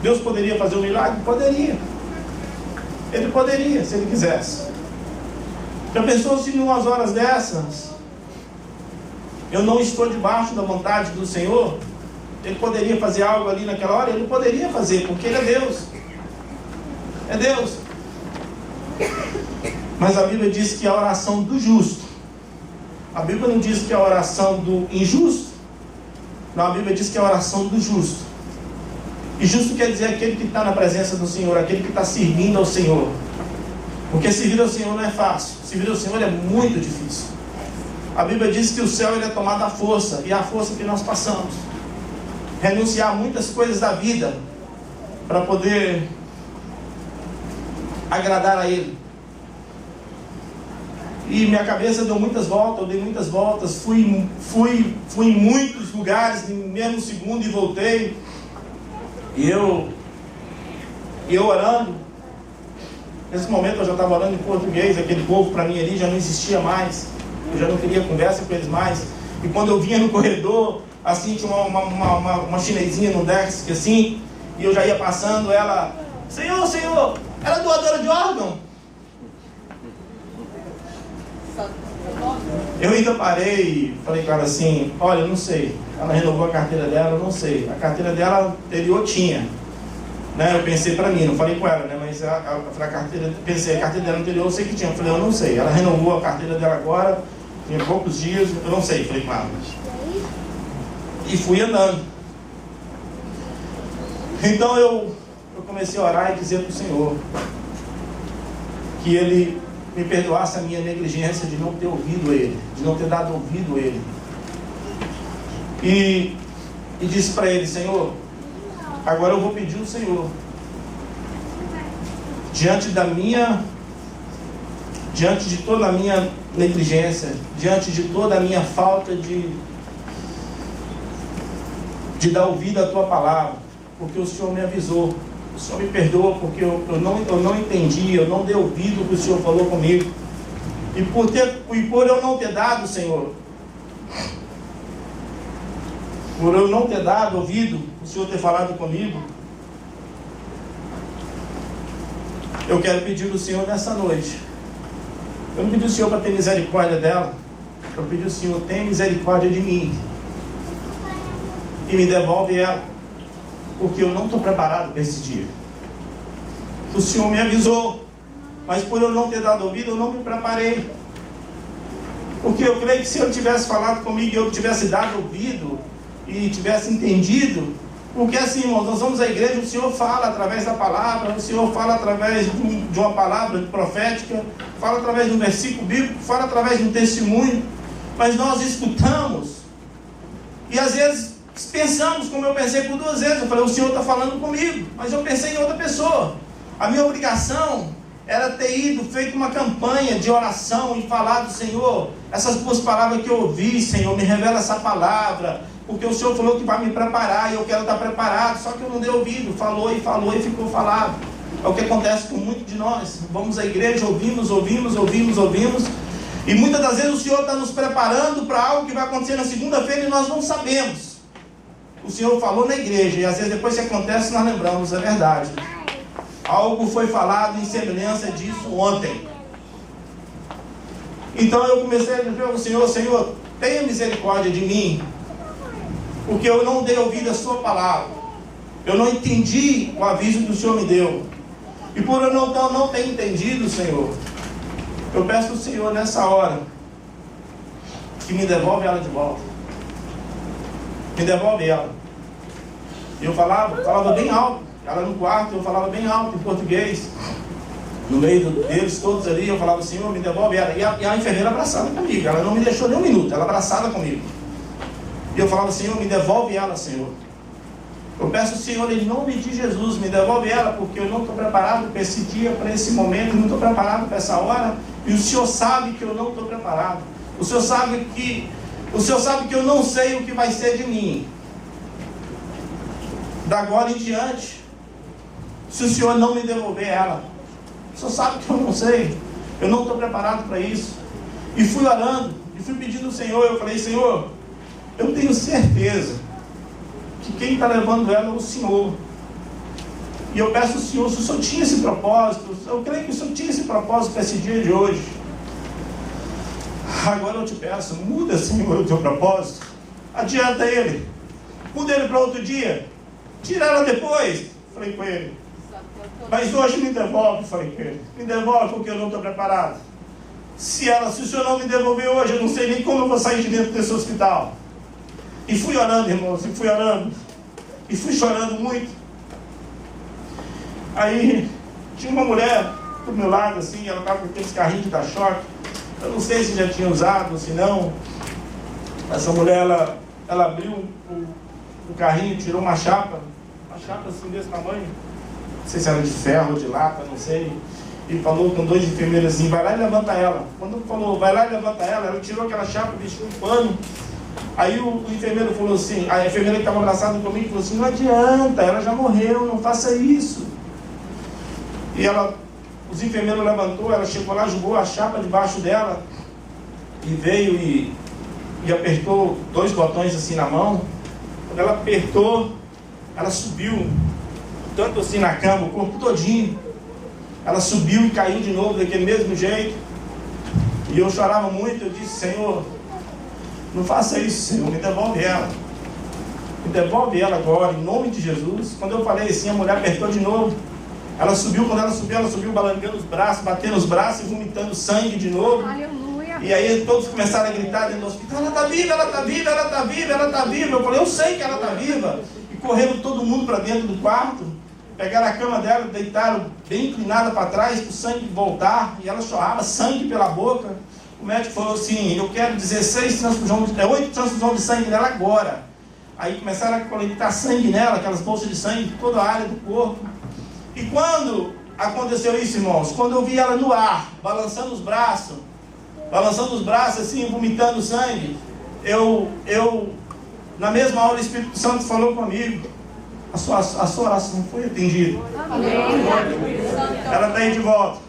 Deus poderia fazer um milagre? Poderia. Ele poderia, se Ele quisesse. Já pensou se em umas horas dessas eu não estou debaixo da vontade do Senhor? Ele poderia fazer algo ali naquela hora? Ele poderia fazer, porque Ele é Deus. É Deus. Mas a Bíblia diz que a oração do justo, a Bíblia não diz que é a oração do injusto, não, a Bíblia diz que é a oração do justo. E justo quer dizer aquele que está na presença do Senhor, aquele que está servindo ao Senhor. Porque servir ao Senhor não é fácil, servir ao Senhor é muito difícil. A Bíblia diz que o céu ele é tomado à força, e é a força que nós passamos. Renunciar a muitas coisas da vida para poder agradar a Ele. E minha cabeça deu muitas voltas, eu dei muitas voltas, fui em muitos lugares no mesmo segundo e voltei. E eu orando, nesse momento eu já estava orando em português, aquele povo para mim ali já não existia mais, eu já não queria conversa com eles mais. E quando eu vinha no corredor, assim, tinha uma chinesinha no desk, assim, e eu já ia passando, ela, Senhor, ela é doadora de órgão? Eu ainda parei e falei com ela assim, olha, eu não sei, ela renovou a carteira dela, eu não sei, a carteira dela anterior tinha, né? Eu pensei para mim, não falei com ela, né? Mas a carteira dela anterior eu sei que tinha, eu falei, eu não sei, ela renovou a carteira dela agora, tinha poucos dias, eu não sei, falei com ela. E fui andando. Então eu comecei a orar e dizer para o Senhor que Ele me perdoasse a minha negligência de não ter ouvido Ele, de não ter dado ouvido a Ele. E disse para Ele, Senhor, agora eu vou pedir ao Senhor, diante de toda a minha negligência, diante de toda a minha falta de dar ouvido à Tua palavra, porque o Senhor me avisou. O Senhor me perdoa porque eu não entendi, eu não dei ouvido ao que o Senhor falou comigo. E por eu não ter dado, Senhor, por eu não ter dado ouvido, o Senhor ter falado comigo, eu quero pedir ao Senhor nessa noite. Eu não pedi ao Senhor para ter misericórdia dela, eu pedi ao Senhor, tenha misericórdia de mim e me devolve ela, porque eu não estou preparado para esse dia. O Senhor me avisou, mas por eu não ter dado ouvido, eu não me preparei. Porque eu creio que se eu tivesse falado comigo e eu tivesse dado ouvido e tivesse entendido, porque assim, irmãos, nós vamos à igreja, o Senhor fala através da palavra, o Senhor fala através de uma palavra profética, fala através de um versículo bíblico, fala através de um testemunho, mas nós escutamos e às vezes pensamos como eu pensei por 2 vezes. Eu falei, o Senhor está falando comigo, mas eu pensei em outra pessoa. A minha obrigação era ter ido, feito uma campanha de oração e falado, Senhor, essas 2 palavras que eu ouvi, Senhor, me revela essa palavra, porque o Senhor falou que vai me preparar e eu quero estar preparado, só que eu não dei ouvido, falou e ficou falado. É o que acontece com muitos de nós. Vamos à igreja, ouvimos, e muitas das vezes o Senhor está nos preparando para algo que vai acontecer na segunda-feira e nós não sabemos. O Senhor falou na igreja, e às vezes depois que acontece nós lembramos, é verdade. Algo foi falado em semelhança disso ontem. Então eu comecei a dizer ao Senhor, Senhor, tenha misericórdia de mim, porque eu não dei ouvido à sua palavra. Eu não entendi o aviso que o Senhor me deu. E por eu não ter entendido, Senhor, eu peço ao Senhor nessa hora que me devolve ela de volta. Me devolve ela. Eu falava bem alto, ela no quarto, eu falava bem alto em português, no meio deles todos ali, eu falava, Senhor, me devolve ela. E a enfermeira abraçada comigo, ela não me deixou nem um minuto, ela abraçada comigo. E eu falava, Senhor, me devolve ela, Senhor. Eu peço ao Senhor, em nome de Jesus, me devolve ela, porque eu não estou preparado para esse dia, para esse momento, não estou preparado para essa hora, e o Senhor sabe que eu não estou preparado. O Senhor sabe que eu não sei o que vai ser de mim da agora em diante, se o Senhor não me devolver ela. O Senhor sabe que eu não sei, eu não estou preparado para isso. E fui orando, e fui pedindo ao Senhor, eu falei, Senhor, eu tenho certeza que quem está levando ela é o Senhor. E eu peço ao Senhor, se o Senhor tinha esse propósito, eu creio que o Senhor tinha esse propósito para esse dia de hoje. Agora eu te peço, muda, Senhor, o teu propósito. Adianta ele. Muda ele para outro dia. Tira ela depois. Falei com ele. Mas hoje me devolve, falei com ele. Me devolve porque eu não estou preparado. Se o Senhor não me devolver hoje, eu não sei nem como eu vou sair de dentro desse hospital. E fui orando, irmãos, e fui orando. E fui chorando muito. Aí, tinha uma mulher do meu lado, assim, ela estava com aqueles carrinhos de dar choque. Eu não sei se já tinha usado, se não. Essa mulher, ela abriu o carrinho, tirou uma chapa assim desse tamanho. Não sei se era de ferro ou de lata, não sei. E falou com 2 enfermeiros assim, vai lá e levanta ela. Quando falou, vai lá e levanta ela tirou aquela chapa, vestiu um pano. Aí o enfermeiro falou assim, a enfermeira que estava abraçada comigo falou assim, não adianta, ela já morreu, não faça isso. E os enfermeiros levantou, ela chegou lá, jogou a chapa debaixo dela e veio e apertou 2 botões assim na mão. Quando ela apertou, ela subiu, tanto assim na cama, o corpo todinho. Ela subiu e caiu de novo daquele mesmo jeito. E eu chorava muito, eu disse, Senhor, não faça isso, Senhor, me devolve ela. Me devolve ela agora, em nome de Jesus. Quando eu falei assim, a mulher apertou de novo. Ela subiu, quando ela subiu balangando os braços, batendo os braços e vomitando sangue de novo. Aleluia. E aí todos começaram a gritar dentro do hospital, ela está viva, ela está viva, ela está viva, ela está viva. Eu falei, eu sei que ela está viva. E correram todo mundo para dentro do quarto, pegaram a cama dela, deitaram bem inclinada para trás, para o sangue voltar, e ela chorava, sangue pela boca. O médico falou assim, eu quero 8 transfusões de sangue nela agora. Aí começaram a conectar sangue nela, aquelas bolsas de sangue, toda a área do corpo. E quando aconteceu isso, irmãos? Quando eu vi ela no ar, balançando os braços assim, vomitando sangue, na mesma hora o Espírito Santo falou comigo, a sua oração foi atendida. Ela está aí de volta.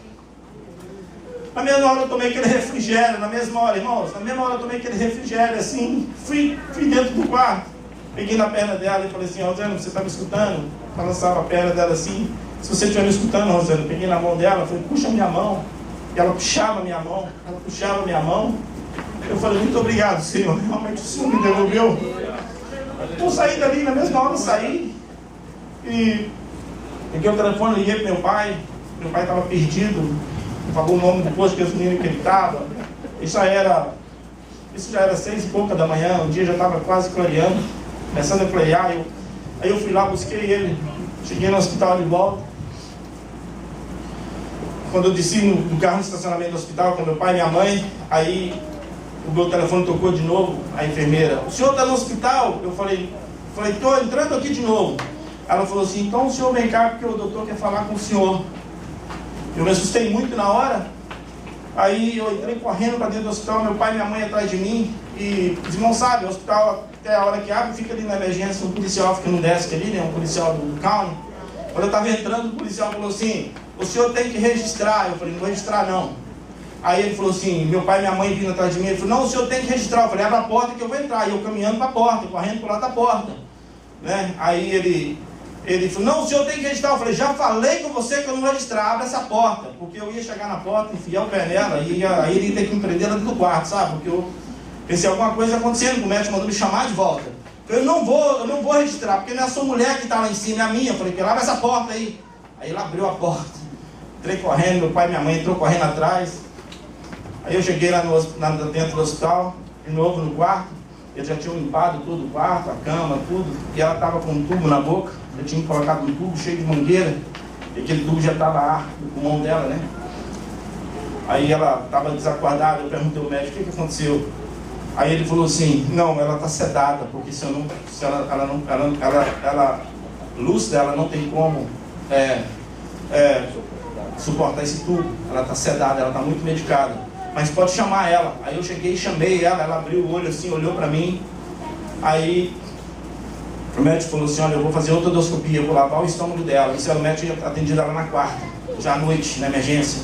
Na mesma hora eu tomei aquele refrigério, na mesma hora, irmãos, na mesma hora eu tomei aquele refrigério assim, fui dentro do quarto, peguei na perna dela e falei assim, Rosana, você está me escutando? Balançava a perna dela assim. Se você estiver me escutando, Rosana, peguei na mão dela, falei, puxa minha mão. E ela puxava minha mão, Eu falei, muito obrigado, Senhor. Realmente o Senhor me devolveu. Eu saí dali, na mesma hora eu saí. E peguei o telefone, liguei para meu pai. Meu pai estava perdido. Falou o nome do posto que ele estava. Isso já era 6 e pouca da manhã. O dia já estava quase clareando, começando a clarear. Aí eu fui lá, busquei ele. Cheguei no hospital de volta. Quando eu desci no carro no estacionamento do hospital com meu pai e minha mãe, aí o meu telefone tocou de novo, a enfermeira, o senhor está no hospital? Eu falei, estou entrando aqui de novo. Ela falou assim, então o senhor vem cá porque o doutor quer falar com o senhor. Eu me assustei muito na hora. Aí eu entrei correndo para dentro do hospital, meu pai e minha mãe atrás de mim. E os irmãos sabem, o hospital até a hora que abre, fica ali na emergência, um policial fica no desk ali, né, um policial do county. Quando eu estava entrando, o policial falou assim, o senhor tem que registrar. Eu falei, não vou registrar não. Aí ele falou assim, meu pai e minha mãe vindo atrás de mim, ele falou, não, o senhor tem que registrar. Eu falei, abre a porta que eu vou entrar. E eu caminhando para a porta, correndo para o lado da porta, né? Aí ele falou, não, o senhor tem que registrar. Eu falei, já falei com você que eu não vou registrar, abre essa porta. Porque eu ia chegar na porta, enfiar o pé nela, e aí ele ia ter que me prender lá dentro do quarto, sabe? Porque eu pensei, alguma coisa acontecendo, o médico mandou me chamar de volta. Eu não vou registrar, porque não é a sua mulher que está lá em cima, é a minha. Eu falei, que abre essa porta aí. Aí ele abriu a porta. Entrei correndo, meu pai e minha mãe entrou correndo atrás. Aí eu cheguei lá dentro do hospital, de novo no quarto. Eles já tinham limpado tudo, o quarto, a cama, tudo. E ela estava com um tubo na boca. Eu tinha colocado um tubo cheio de mangueira. E aquele tubo já estava ar no pulmão dela, né? Aí ela estava desacordada. Eu perguntei ao médico, o que aconteceu? Aí ele falou assim, não, ela está sedada, porque lúcida, ela não tem como suportar esse tubo. Ela está sedada, ela está muito medicada. Mas pode chamar ela. Aí eu cheguei e chamei ela abriu o olho assim, olhou para mim. Aí o médico falou assim, olha, eu vou fazer outra endoscopia, eu vou lavar o estômago dela. Isso era o médico que atendido ela na quarta, já à noite, na emergência.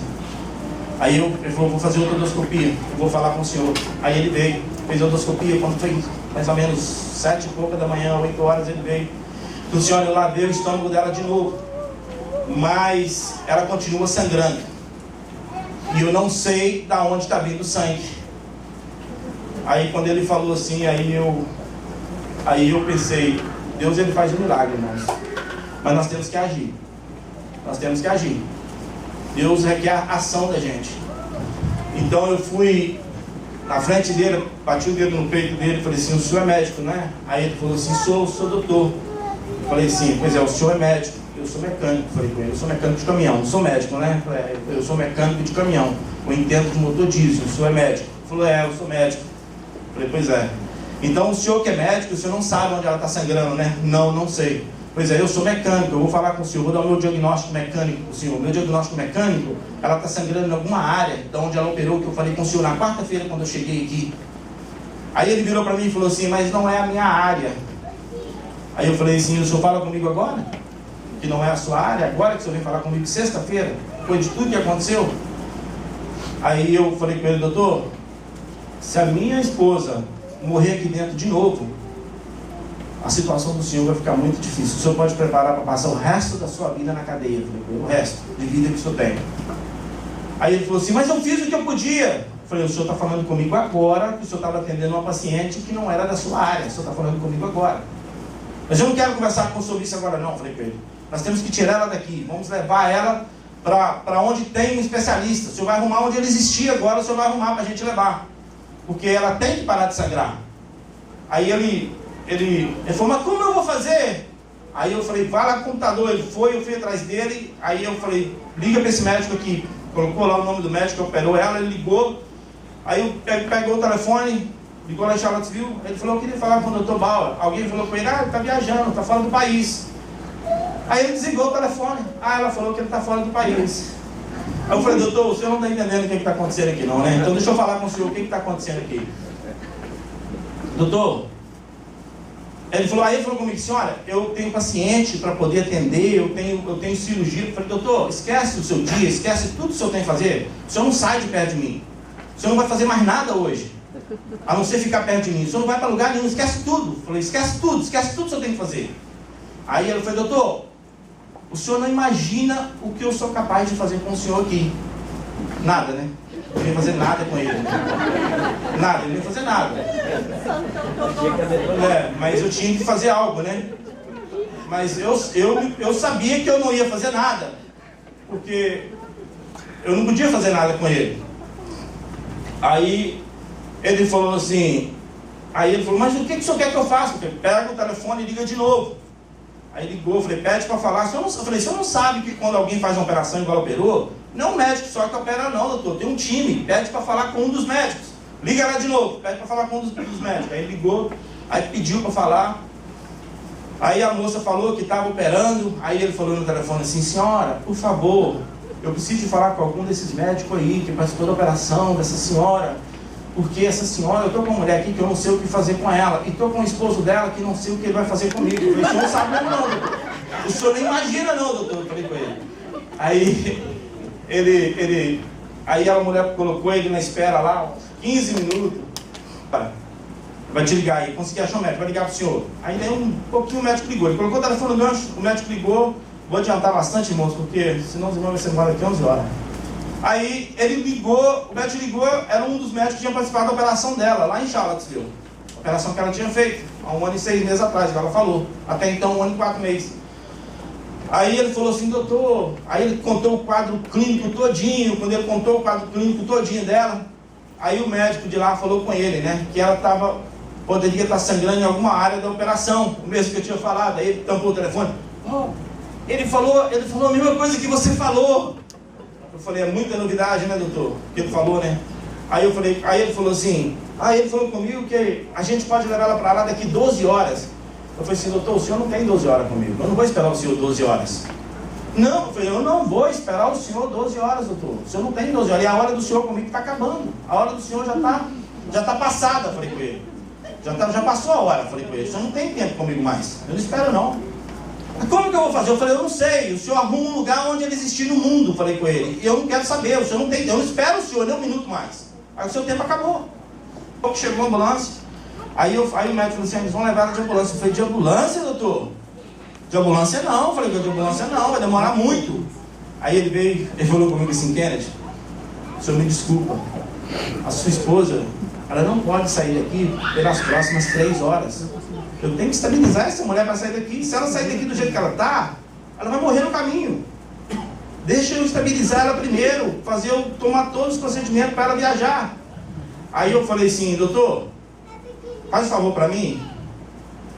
Aí ele falou, vou fazer outra endoscopia, eu vou falar com o senhor. Aí ele veio, fez a endoscopia, quando foi mais ou menos 7 e pouca da manhã, 8 horas, ele veio. O senhor, eu lavei o estômago dela de novo. mas ela continua sangrando. E eu não sei da onde está vindo o sangue. Aí quando ele falou assim, aí eu pensei, Deus ele faz um milagre, irmãos. Mas nós temos que agir. Nós temos que agir. Deus requer a ação da gente. Então eu fui na frente dele, bati o dedo no peito dele e falei assim, o senhor é médico, né? Aí ele falou assim, sou doutor. Eu falei assim, pois é, o senhor é médico, eu sou mecânico. Falei com ele, eu sou mecânico de caminhão, não sou médico, né? Eu sou mecânico de caminhão, eu entendo de motor diesel, o senhor é médico. Ele falou, eu sou médico. Eu falei, pois é. Então o senhor que é médico, o senhor não sabe onde ela está sangrando, né? Não sei. Pois é, eu sou mecânico, eu vou falar com o senhor, vou dar o meu diagnóstico mecânico para o senhor. O meu diagnóstico mecânico, ela está sangrando em alguma área, de onde ela operou, que eu falei com o senhor na quarta-feira, quando eu cheguei aqui. Aí ele virou para mim e falou assim, mas não é a minha área. Aí eu falei assim, o senhor fala comigo agora? Que não é a sua área? Agora que o senhor vem falar comigo sexta-feira? Depois de tudo que aconteceu? Aí eu falei com ele, doutor, se a minha esposa morrer aqui dentro de novo, a situação do senhor vai ficar muito difícil. O senhor pode preparar para passar o resto da sua vida na cadeia, o resto de vida que o senhor tem. Aí ele falou assim, mas eu fiz o que eu podia. Eu falei, o senhor está falando comigo agora, que o senhor estava atendendo uma paciente que não era da sua área. O senhor está falando comigo agora. Mas eu não quero conversar com o senhor isso agora não, falei com ele. Nós temos que tirar ela daqui, vamos levar ela para onde tem um especialista. O senhor vai arrumar onde ele existia agora, o senhor vai arrumar para a gente levar. Porque ela tem que parar de sangrar. Aí ele falou, mas como eu vou fazer? Aí eu falei, vai lá no computador. Ele foi, eu fui atrás dele. Aí eu falei, liga para esse médico aqui. Colocou lá o nome do médico que operou ela, ele ligou. Aí eu pegou o telefone, ligou lá em Charlottesville. Ele falou, eu queria falar com o Dr. Bauer. Alguém falou com ele, ele está viajando, está fora do país. Aí ele desligou o telefone. Ela falou que ele está fora do país. Aí eu falei, doutor, o senhor não está entendendo o que está acontecendo aqui não, né? Então deixa eu falar com o senhor o que está acontecendo aqui. Doutor, ele falou comigo, senhora, eu tenho paciente para poder atender, eu tenho cirurgia. Eu falei, doutor, esquece o seu dia, esquece tudo que o senhor tem que fazer. O senhor não sai de perto de mim. O senhor não vai fazer mais nada hoje, a não ser ficar perto de mim. O senhor não vai para lugar nenhum, esquece tudo. Eu falei, esquece tudo que o senhor tem que fazer. Aí ele falou, doutor, o senhor não imagina o que eu sou capaz de fazer com o senhor aqui. Nada, né? Não ia fazer nada com ele. Nada, ele não ia fazer nada. Mas eu tinha que fazer algo, né? Mas eu sabia que eu não ia fazer nada. Porque eu não podia fazer nada com ele. Aí ele falou assim, mas o que o senhor quer que eu faça? Eu falei, pega o telefone e liga de novo. Aí ligou, eu falei, pede para falar. Eu falei, o senhor não sabe que quando alguém faz uma operação igual operou, não é um médico só que opera não, doutor, tem um time, pede para falar com um dos médicos. Liga lá de novo, pede para falar com um dos médicos. Aí ligou, aí pediu para falar. Aí a moça falou que estava operando. Aí ele falou no telefone assim, senhora, por favor, eu preciso de falar com algum desses médicos aí que participou da operação dessa senhora, porque essa senhora, eu estou com uma mulher aqui que eu não sei o que fazer com ela, e estou com o esposo dela que não sei o que ele vai fazer comigo. Eu falei, o senhor não sabe mesmo não, doutor. O senhor nem imagina não, doutor. Eu falei com ele. Aí a mulher colocou ele na espera lá, 15 minutos. Vai te ligar aí, consegui achar o médico, vai ligar pro senhor. Aí daí um pouquinho o médico ligou, ele colocou o telefone no gancho, o médico ligou. Vou adiantar bastante, irmãos, porque senão os irmãos vão ser embora aqui 11 horas. Aí ele ligou, o médico ligou, era um dos médicos que tinha participado da operação dela, lá em Charlottesville. A operação que ela tinha feito, há 1 ano e 6 meses atrás, que ela falou. Até então, 1 ano e 4 meses. Aí ele falou assim, doutor, aí ele contou o quadro clínico todinho. Quando ele contou o quadro clínico todinho dela, aí o médico de lá falou com ele, né, que ela poderia estar sangrando em alguma área da operação, o mesmo que eu tinha falado. Aí ele tampou o telefone. Ele falou a mesma coisa que você falou. Eu falei, é muita novidade, né, doutor? Que ele falou, né? Aí ele falou assim, ele falou comigo que a gente pode levar ela para lá daqui 12 horas. Eu falei assim, doutor, o senhor não tem 12 horas comigo, eu não vou esperar o senhor 12 horas. Não, eu falei, eu não vou esperar o senhor 12 horas, doutor. O senhor não tem 12 horas, e a hora do senhor comigo está acabando. A hora do senhor já tá passada, falei com ele. Já passou a hora, falei com ele. O senhor não tem tempo comigo mais, eu não espero não. Como que eu vou fazer? Eu falei, eu não sei. O senhor arruma um lugar onde ele existir no mundo, falei com ele. E eu não quero saber, o senhor não tem, eu não espero o senhor nem 1 minuto mais. Aí o seu tempo acabou. Pouco chegou a ambulância. Aí o médico falou assim, eles vão levar ela de ambulância. Eu falei, de ambulância, doutor? De ambulância não. Eu falei, de ambulância não, vai demorar muito. Aí ele veio, ele falou comigo assim, Kennedy, o senhor me desculpa, a sua esposa, ela não pode sair daqui pelas próximas 3 horas. Eu tenho que estabilizar essa mulher para sair daqui. Se ela sair daqui do jeito que ela está, ela vai morrer no caminho. Deixa eu estabilizar ela primeiro, fazer eu tomar todos os procedimentos para ela viajar. Aí eu falei assim, doutor, faz um favor para mim,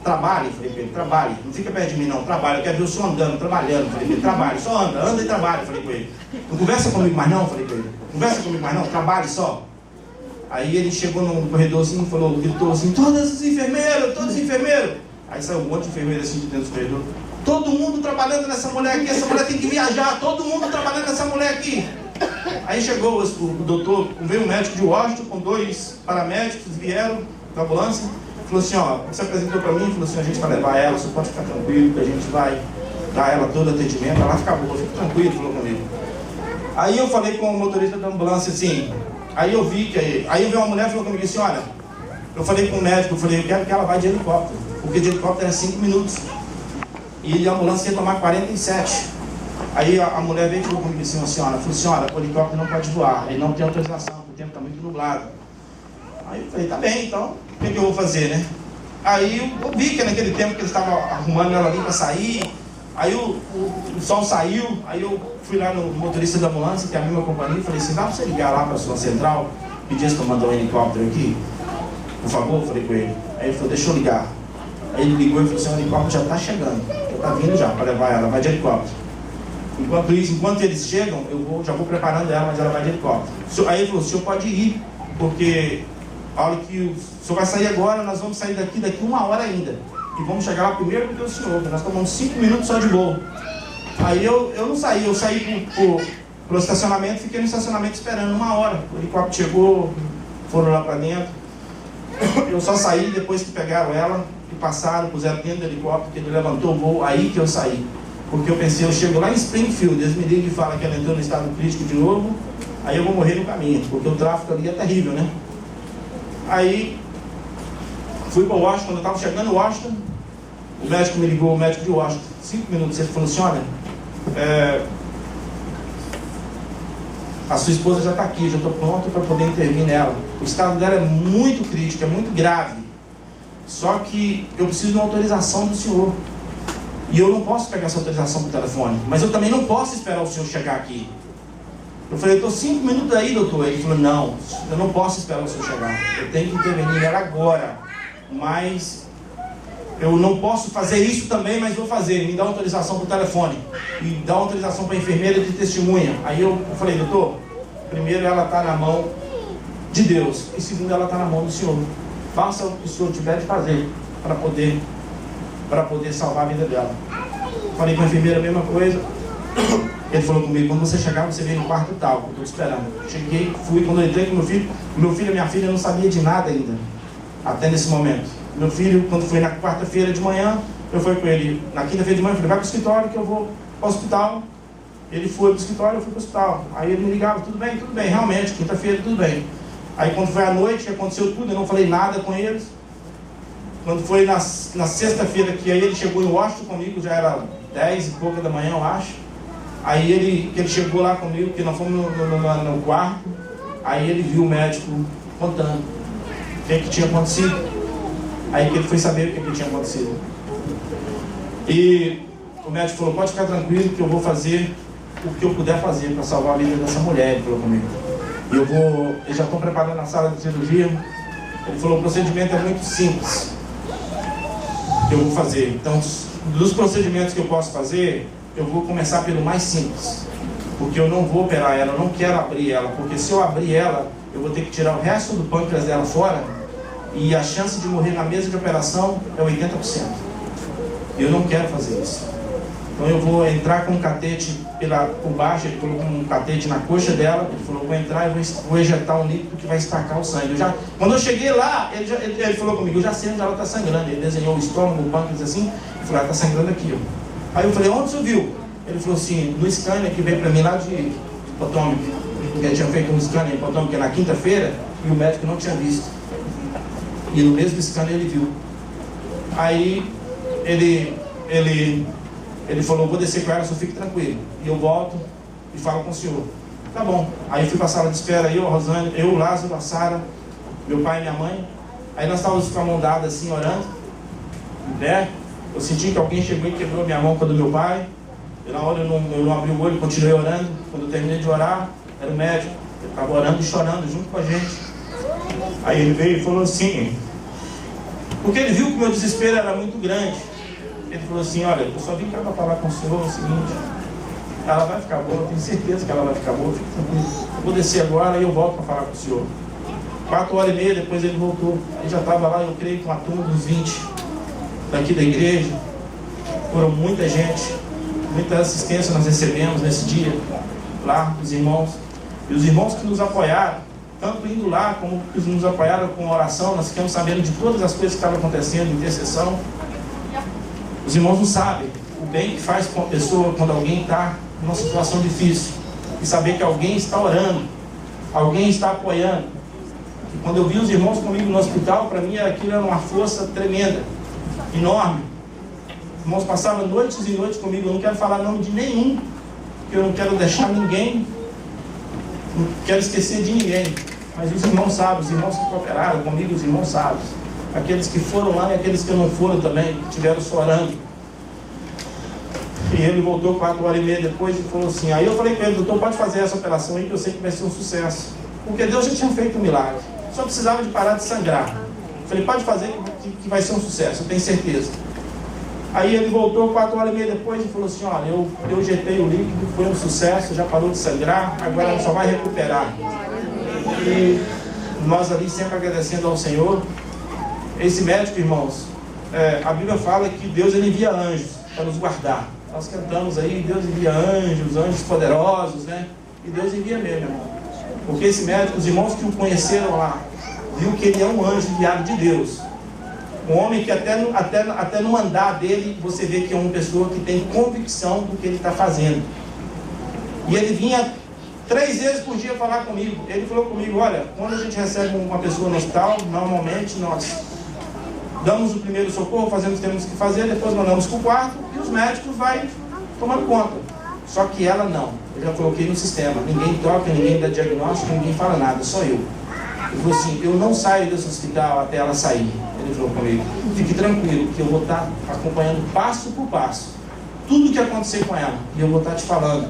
trabalhe, falei para ele, trabalhe, não fica perto de mim não, trabalhe, eu quero ver o senhor andando, trabalhando, falei para ele, trabalhe, só anda e trabalhe, falei para ele. Não conversa comigo mais não, falei para ele, conversa comigo mais não, trabalhe só. Aí ele chegou no corredorzinho e falou, gritou assim, todos os enfermeiros. Aí saiu um monte de enfermeiro assim de dentro do corredor. Todo mundo trabalhando nessa mulher aqui, essa mulher tem que viajar, todo mundo trabalhando nessa mulher aqui. Aí chegou o doutor, veio um médico de Washington com 2 paramédicos, vieram da ambulância, falou assim, ó, se apresentou para mim, falou assim, a gente vai levar ela, você pode ficar tranquilo, que a gente vai dar ela todo atendimento, ela fica boa, fica tranquilo, falou comigo. Aí eu falei com o motorista da ambulância assim, aí eu veio uma mulher e falou comigo assim, olha, eu falei com o médico, eu falei, eu quero que ela vá de helicóptero, porque de helicóptero é 5 minutos. E a ambulância ia tomar 47. Aí a mulher veio e falou comigo assim, senhora, falou, senhora, o helicóptero não pode voar, ele não tem autorização, o tempo está muito nublado. Aí eu falei, tá bem, então, o que eu vou fazer, né? Aí eu vi que naquele tempo que eles estavam arrumando ela ali para sair, aí o sol saiu, aí eu fui lá no motorista da ambulância, que é a minha companhia, e falei assim, dá para você ligar lá para a sua central, pedir para mandar um helicóptero aqui, por favor, falei com ele. Aí ele falou, deixa eu ligar. Aí ele ligou e falou assim, o helicóptero já está chegando, já está vindo já para levar ela, vai de helicóptero. Enquanto isso, enquanto eles chegam, já vou preparando ela, mas ela vai de helicóptero. Aí ele falou, o senhor pode ir, porque a hora que o senhor vai sair agora, nós vamos sair daqui 1 hora ainda. E vamos chegar lá primeiro do que o senhor, nós tomamos 5 minutos só de voo. Aí eu não saí, eu saí pro estacionamento, fiquei no estacionamento esperando 1 hora. O helicóptero chegou, foram lá para dentro. Eu só saí depois que pegaram ela e passaram, puseram dentro do helicóptero, que ele levantou o voo, aí que eu saí. Porque eu pensei, eu chego lá em Springfield, eles me ligam e falam que ela entrou no estado crítico de novo, aí eu vou morrer no caminho, porque o tráfego ali é terrível, né? Aí fui para Washington, quando eu estava chegando em Washington, o médico me ligou, o médico de Washington, 5 minutos, ele falou assim, olha, a sua esposa já está aqui, já estou pronto para poder intervir nela. O estado dela é muito crítico, é muito grave. Só que eu preciso de uma autorização do senhor. E eu não posso pegar essa autorização por telefone. Mas eu também não posso esperar o senhor chegar aqui. Eu falei, eu estou 5 minutos aí, doutor. Ele falou, não, eu não posso esperar o senhor chegar. Eu tenho que intervenir nela agora. Mas eu não posso fazer isso também, mas vou fazer. Me dá autorização por telefone. E dá autorização para a enfermeira de testemunha. Aí eu falei, doutor, primeiro ela está na mão de Deus. E segundo, ela está na mão do senhor. Faça o que o senhor tiver de fazer para poder salvar a vida dela. Falei com a enfermeira a mesma coisa. Ele falou comigo, quando você chegar, você vem no quarto tal, que eu estou esperando. Cheguei, fui, quando eu entrei com meu filho e minha filha não sabia de nada ainda, até nesse momento. Meu filho, quando foi na quarta-feira de manhã, eu fui com ele, na quinta-feira de manhã, eu falei, vai para o escritório que eu vou para o hospital. Ele foi para o escritório, eu fui para o hospital. Aí ele me ligava, tudo bem, realmente, quinta-feira, tudo bem. Aí quando foi à noite, aconteceu tudo, eu não falei nada com eles. Quando foi na sexta-feira, que aí ele chegou em Washington comigo, já era 10 e pouca da manhã, eu acho. Aí ele chegou lá comigo, que nós fomos no quarto, aí ele viu o médico contando o que tinha acontecido. Aí que ele foi saber o que tinha acontecido. E o médico falou, pode ficar tranquilo que eu vou fazer o que eu puder fazer para salvar a vida dessa mulher, ele falou comigo. E eu já estou preparando a sala de cirurgia. Ele falou, o procedimento é muito simples que eu vou fazer. Então, dos procedimentos que eu posso fazer, eu vou começar pelo mais simples, porque eu não vou operar ela, eu não quero abrir ela, porque se eu abrir ela, eu vou ter que tirar o resto do pâncreas dela fora, e a chance de morrer na mesa de operação é 80%. Eu não quero fazer isso. Então eu vou entrar com um catete por baixo, ele colocou um catete na coxa dela, ele falou, vou entrar e vou injetar um líquido que vai estacar o sangue. Quando eu cheguei lá, ele falou comigo, eu já sei onde ela está sangrando. Ele desenhou o estômago, o pâncreas assim, ele falou, ela está sangrando aqui, ó. Aí eu falei, onde você viu? Ele falou assim, no scanner que veio para mim lá de Potomac, porque ele tinha feito um scanner em Potomac na quinta-feira e o médico não tinha visto. E no mesmo scanner ele viu. Aí ele Ele falou, vou descer com ela, só fique tranquilo. E eu volto e falo com o senhor. Tá bom. Aí fui para a sala de espera, eu, a Rosane, eu, o Lázaro, a Sara, meu pai e minha mãe. Aí nós estávamos com a mão dada assim, orando, né? Eu senti que alguém chegou e quebrou minha mão com a do meu pai. E na hora eu não abri o olho, continuei orando. Quando eu terminei de orar, era o médico. Ele estava orando e chorando junto com a gente. Aí ele veio e falou assim, porque ele viu que o meu desespero era muito grande. Ele falou assim, olha, eu só vim cá para falar com o senhor o seguinte, ela vai ficar boa, eu tenho certeza que ela vai ficar boa, fique tranquilo. Eu vou descer agora e eu volto para falar com o senhor. 4h30 depois ele voltou. Aí já estava lá, eu creio, com a turma dos 20 daqui da igreja. Foram muita gente, muita assistência nós recebemos nesse dia, lá, os irmãos. E os irmãos que nos apoiaram, tanto indo lá, como que nos apoiaram com a oração, nós ficamos sabendo de todas as coisas que estavam acontecendo, intercessão. Os irmãos não sabem o bem que faz com a pessoa quando alguém está numa situação difícil. E saber que alguém está orando, alguém está apoiando. E quando eu vi os irmãos comigo no hospital, para mim aquilo era uma força tremenda, enorme. Os irmãos passavam noites e noites comigo, eu não quero falar nome de nenhum, porque eu não quero deixar ninguém, não quero esquecer de ninguém. Mas os irmãos sabem, os irmãos que cooperaram comigo, os irmãos sabem. Aqueles que foram lá e aqueles que não foram também, que estiveram só orando. E ele voltou 4h30 depois e falou assim, aí eu falei com ele, doutor, pode fazer essa operação aí que eu sei que vai ser um sucesso. Porque Deus já tinha feito um milagre, só precisava de parar de sangrar. Eu falei, pode fazer que vai ser um sucesso, eu tenho certeza. Aí ele voltou 4h30 depois e falou assim, olha, eu injetei o líquido, foi um sucesso, já parou de sangrar, agora ela só vai recuperar. E nós ali sempre agradecendo ao Senhor. Esse médico, irmãos, a Bíblia fala que Deus ele envia anjos para nos guardar. Nós cantamos aí, Deus envia anjos, anjos poderosos, né? E Deus envia mesmo, irmão. Porque esse médico, os irmãos que o conheceram lá, viu que ele é um anjo enviado de Deus. Um homem que até no andar dele, você vê que é uma pessoa que tem convicção do que ele está fazendo. E ele vinha 3 vezes por dia falar comigo. Ele falou comigo, olha, quando a gente recebe uma pessoa no hospital, normalmente nós damos o primeiro socorro, fazemos o que temos que fazer, depois mandamos para o quarto e os médicos vão tomando conta. Só que ela não. Eu já coloquei no sistema. Ninguém toca, ninguém dá diagnóstico, ninguém fala nada, só eu. Ele falou assim, eu não saio desse hospital até ela sair. Ele falou comigo, fique tranquilo, que eu vou estar acompanhando passo por passo tudo que acontecer com ela. E eu vou estar te falando.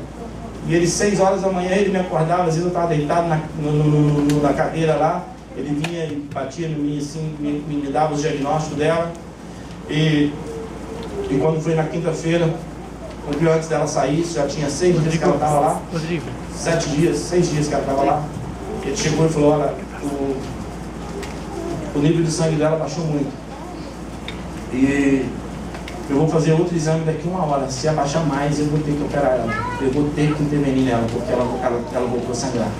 E ele, 6h da manhã, ele me acordava, às vezes eu estava deitado na cadeira lá. Ele vinha e batia em mim assim, me dava os diagnósticos dela. E quando foi na quinta-feira, um dia antes dela sair, já tinha 6 dias que ela estava lá. 6 dias que ela estava lá. Ele chegou e falou, olha, o nível de sangue dela baixou muito. E eu vou fazer outro exame daqui 1 hora. Se abaixar mais, eu vou ter que operar ela. Eu vou ter que intervenir nela, porque ela voltou a sangrar.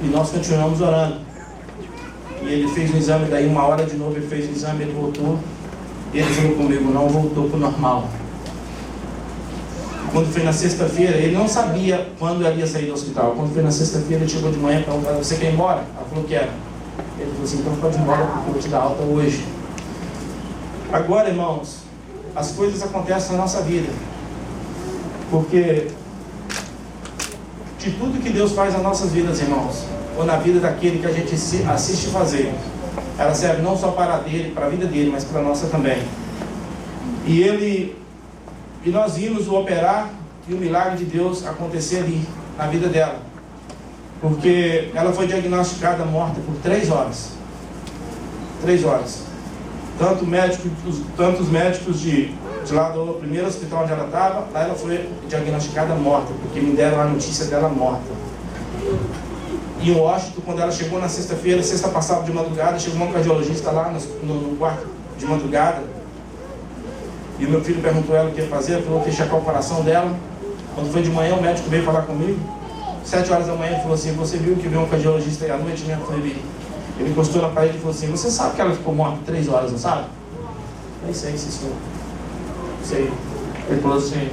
E nós continuamos orando. E ele fez um exame, daí 1 hora de novo ele fez o exame, ele voltou. E ele falou comigo, não voltou para o normal. Quando foi na sexta-feira, ele não sabia quando ela ia sair do hospital. Quando foi na sexta-feira, ele chegou de manhã e perguntou, você quer ir embora? Ela falou, quero. Ele falou assim, então pode ir embora porque eu vou te dar alta hoje. Agora, irmãos, as coisas acontecem na nossa vida. Porque de tudo que Deus faz nas nossas vidas, irmãos, ou na vida daquele que a gente assiste fazer, ela serve não só para dele, para a vida dele, mas para a nossa também. E nós vimos o operar e o milagre de Deus acontecer ali, na vida dela. Porque ela foi diagnosticada morta por 3 horas. 3 horas. Tanto os médicos de lá do primeiro hospital onde ela estava, lá ela foi diagnosticada morta, porque me deram a notícia dela morta. E em Washington, quando ela chegou na sexta-feira, sexta passada de madrugada, chegou um cardiologista lá no quarto de madrugada. E o meu filho perguntou ela o que ia fazer, falou que ia checar o coração dela. Quando foi de manhã, o médico veio falar comigo. 7 horas da manhã, ele falou assim, você viu que veio um cardiologista aí à noite, né? Eu falei, ele encostou na parede e falou assim, você sabe que ela ficou morta 3 horas, não sabe? Eu sei, sim, senhor. Sei. Ele falou assim,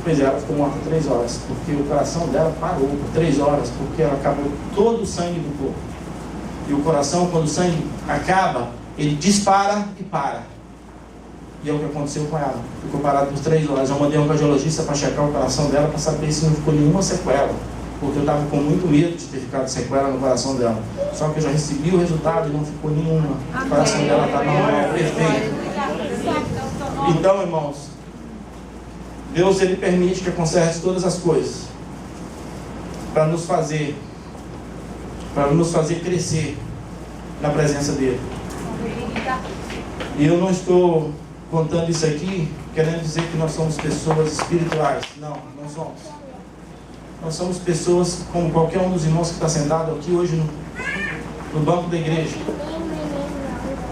pois é, ela ficou morta 3 horas, porque o coração dela parou por 3 horas, porque ela acabou todo o sangue do corpo. E o coração, quando o sangue acaba, ele dispara e para. E é o que aconteceu com ela. Ficou parado por 3 horas. Eu mandei um cardiologista para checar o coração dela, para saber se não ficou nenhuma sequela. Porque eu estava com muito medo de ter ficado sequela no coração dela. Só que eu já recebi o resultado e não ficou nenhuma. O coração dela está normal, perfeito. Então, irmãos, Deus, Ele permite que conserte todas as coisas para nos fazer crescer na presença dEle. E eu não estou contando isso aqui querendo dizer que nós somos pessoas espirituais. Não, não somos. Nós somos pessoas como qualquer um dos irmãos que está sentado aqui hoje no banco da igreja.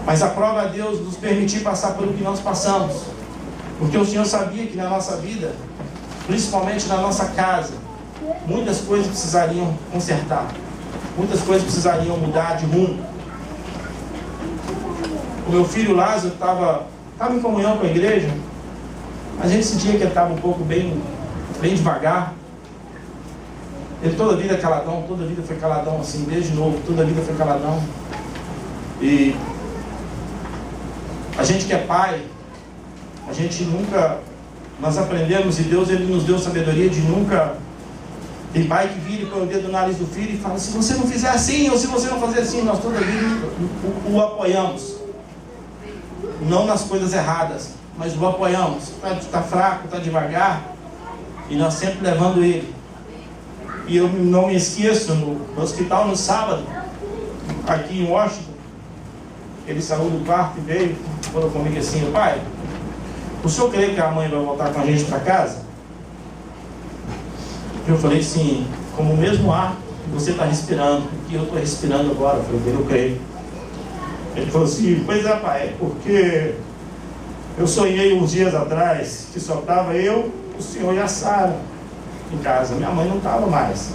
Mas aprova a Deus nos permitir passar pelo que nós passamos. Porque o Senhor sabia que na nossa vida, principalmente na nossa casa, muitas coisas precisariam consertar. Muitas coisas precisariam mudar de rumo. O meu filho Lázaro estava em comunhão com a igreja. A gente sentia que ele estava um pouco bem devagar. Ele toda a vida é caladão, toda a vida foi caladão assim, desde novo, toda a vida foi caladão. E a gente que é pai, a gente nunca, nós aprendemos, e Deus, Ele nos deu sabedoria de nunca. Tem pai que vira e põe o dedo no nariz do filho e fala: se você não fizer assim, ou se você não fazer assim, nós toda a vida o apoiamos. Não nas coisas erradas, mas o apoiamos. Está fraco, está devagar, e nós sempre levando ele. E eu não me esqueço, no hospital no sábado, aqui em Washington, ele saiu do quarto e veio, falou comigo assim: pai, o senhor crê que a mãe vai voltar com a gente para casa? Eu falei assim: como o mesmo ar que você está respirando, que eu estou respirando agora. Eu falei: eu creio. Ele falou assim: pois é, pai, é porque eu sonhei uns dias atrás que só estava eu, o senhor e a Sara em casa. Minha mãe não estava mais.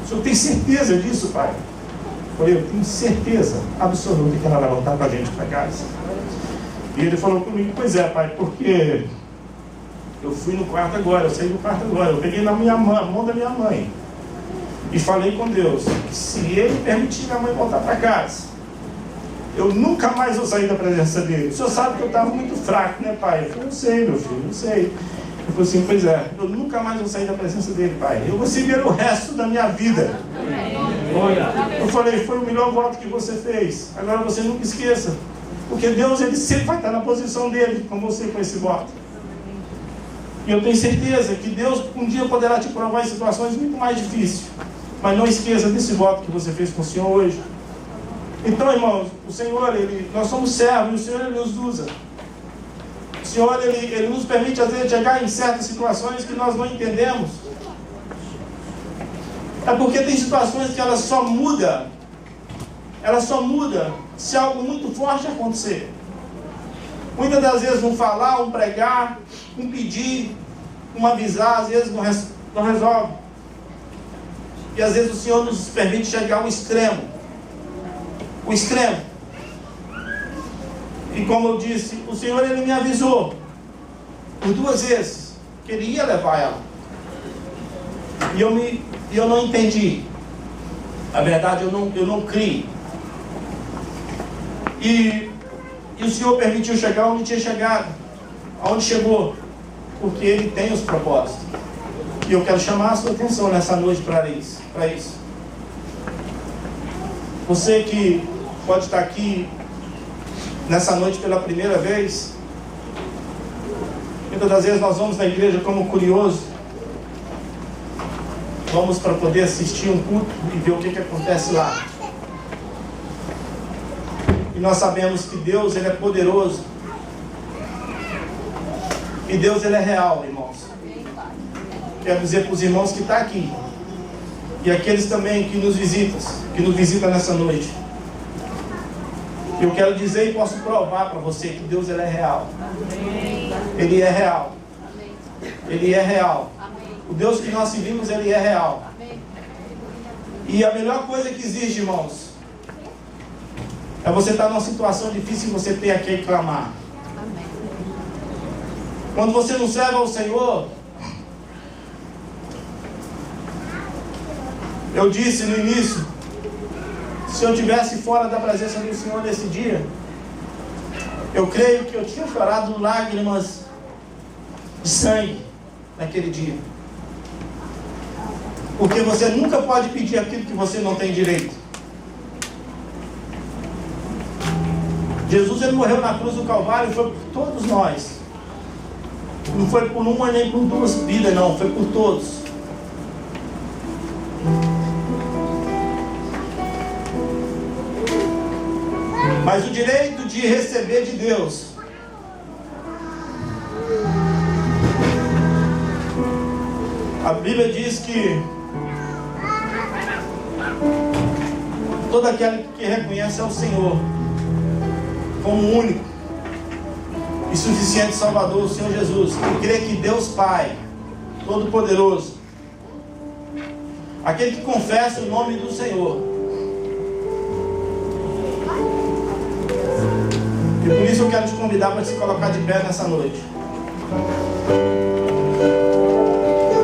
O senhor tem certeza disso, pai? Eu falei: eu tenho certeza absoluta que ela vai voltar com a gente para casa. E ele falou comigo: pois é, pai, porque eu fui no quarto agora, eu saí do quarto agora, eu peguei na mão da minha mãe e falei com Deus que se Ele permitir minha mãe voltar para casa, eu nunca mais vou sair da presença dele. O senhor sabe que eu estava muito fraco, né, pai? Eu falei: eu sei, meu filho, eu sei. Ele falou assim: pois é, eu nunca mais vou sair da presença dele, pai. Eu vou seguir o resto da minha vida. Eu falei: foi o melhor voto que você fez. Agora você nunca esqueça, porque Deus, Ele sempre vai estar na posição dele com você, com esse voto. E eu tenho certeza que Deus um dia poderá te provar em situações muito mais difíceis. Mas não esqueça desse voto que você fez com o Senhor hoje. Então, irmãos, o Senhor, nós somos servos e o Senhor, Ele nos usa. O Senhor, Ele nos permite às vezes chegar em certas situações que nós não entendemos. É porque tem situações que elas só mudam se algo muito forte acontecer. Muitas das vezes um falar, um pregar, um pedir, um avisar, às vezes não resolve. E às vezes o Senhor nos permite chegar ao extremo. O extremo. E como eu disse, o Senhor, Ele me avisou por 2 vezes que Ele ia levar ela. E eu não entendi. Na verdade, eu não criei. E o Senhor permitiu chegar onde tinha chegado. Aonde chegou. Porque Ele tem os propósitos. E eu quero chamar a sua atenção nessa noite para isso. Você que pode estar aqui nessa noite pela primeira vez. Muitas das vezes nós vamos na igreja como curioso. Vamos para poder assistir um culto e ver o que acontece lá. E nós sabemos que Deus, Ele é poderoso. E Deus, Ele é real, irmãos. Quero dizer para os irmãos que estão aqui, e aqueles também que nos visitam nessa noite. Eu quero dizer e posso provar para você que Deus, Ele é real. Ele é real. Ele é real. O Deus que nós servimos, Ele é real. E a melhor coisa que existe, irmãos, é você estar numa situação difícil e você ter a quem clamar. Quando você não serve ao Senhor, eu disse no início, se eu estivesse fora da presença do Senhor nesse dia, Eu creio que eu tinha chorado lágrimas de sangue naquele dia. Porque você nunca pode pedir aquilo que você não tem direito. Jesus, ele morreu na cruz do Calvário, foi por todos nós. Não foi por uma nem por duas vidas, não, foi por todos. Mas o direito de receber de Deus a Bíblia diz que todo aquele que reconhece ao Senhor como único e suficiente Salvador, o Senhor Jesus, que crê que Deus Pai Todo-Poderoso, aquele que confessa o nome do Senhor, e por isso eu quero te convidar para se colocar de pé nessa noite.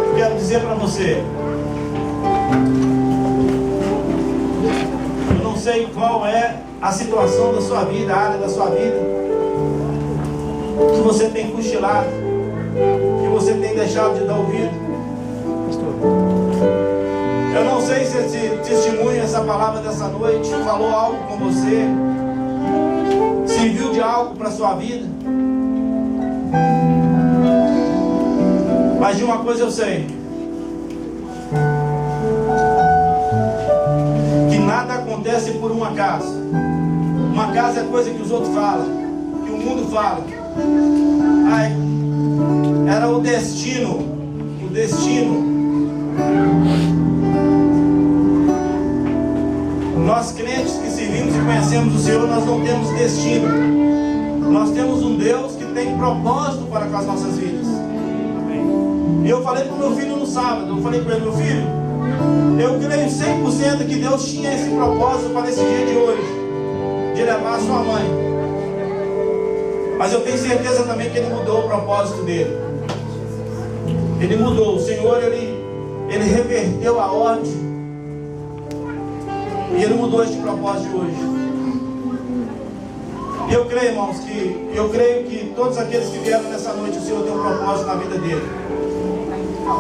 Eu quero dizer para você, eu não sei qual é a situação da sua vida, a área da sua vida, que você tem cochilado, que você tem deixado de dar ouvido. Eu não sei se esse testemunho, essa palavra dessa noite falou algo com você, serviu de algo para a sua vida. Mas de uma coisa eu sei, que nada acontece por um acaso. Uma acaso é coisa que os outros falam, que o mundo fala. Ai, era o destino. O destino. Nós crentes que servimos e conhecemos o Senhor, nós não temos destino. Nós temos um Deus que tem propósito para com as nossas vidas. E eu falei para o meu filho no sábado, eu falei para ele, meu filho, eu creio 100% que Deus tinha esse propósito para esse dia de hoje, de levar a sua mãe. Mas eu tenho certeza também que Ele mudou o propósito dele. Ele mudou. O Senhor, Ele reverteu a ordem. E Ele mudou este propósito de hoje. E eu creio, irmãos, que todos aqueles que vieram nessa noite, o Senhor tem um propósito na vida dele.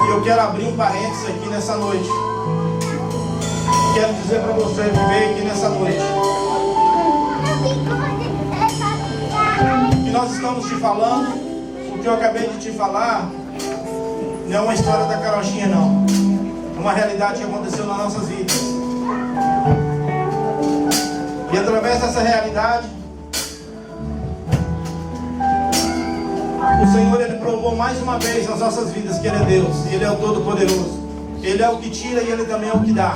E eu quero abrir um parênteses aqui nessa noite. Quero dizer para você que veio aqui nessa noite, que nós estamos te falando, o que eu acabei de te falar, não é uma história da carochinha, não. É uma realidade que aconteceu nas nossas vidas. E através dessa realidade, o Senhor, Ele provou mais uma vez nas nossas vidas que Ele é Deus, e Ele é o Todo-Poderoso. Ele é o que tira e Ele também é o que dá.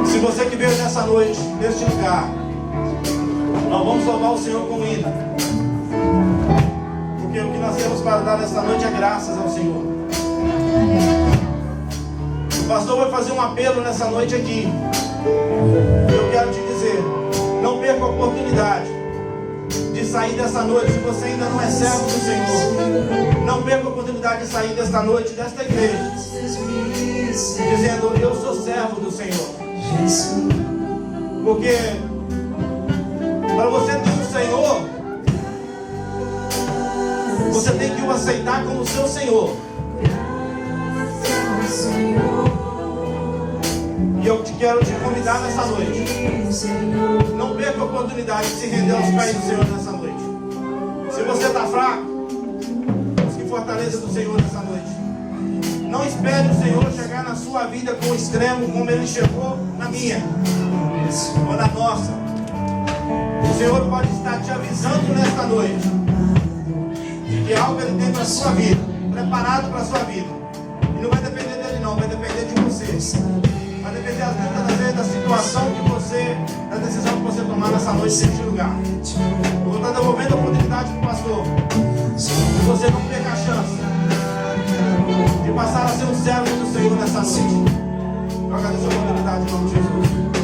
Se você que veio nessa noite, neste lugar, nós vamos louvar o Senhor com hino. Porque o que nós temos para dar nessa noite é graças ao Senhor. O pastor vai fazer um apelo nessa noite aqui. Eu quero te dizer, não perca a oportunidade de sair dessa noite, se você ainda não é servo do Senhor. Não perca a oportunidade de sair desta noite, desta igreja, dizendo, eu sou servo do Senhor. Porque para você ter um Senhor, você tem que o aceitar como seu Senhor. E eu quero te convidar nessa noite. Não perca a oportunidade de se render aos pés do Senhor nessa noite. Se você está fraco, busque fortaleza do Senhor nessa noite. Não espere o Senhor chegar na sua vida com o extremo como Ele chegou na minha ou na nossa. O Senhor pode estar te avisando nesta noite que algo Ele tem para a sua vida, preparado para a sua vida. E não vai depender dele não, vai depender de você. Vai depender muitas vezes da situação que você, da decisão que você tomar nessa noite neste lugar. Eu vou estar devolvendo a oportunidade para o pastor. Que você não perca a chance de passar a ser um servo do Senhor nessa noite. Eu agradeço a oportunidade em nome de Jesus.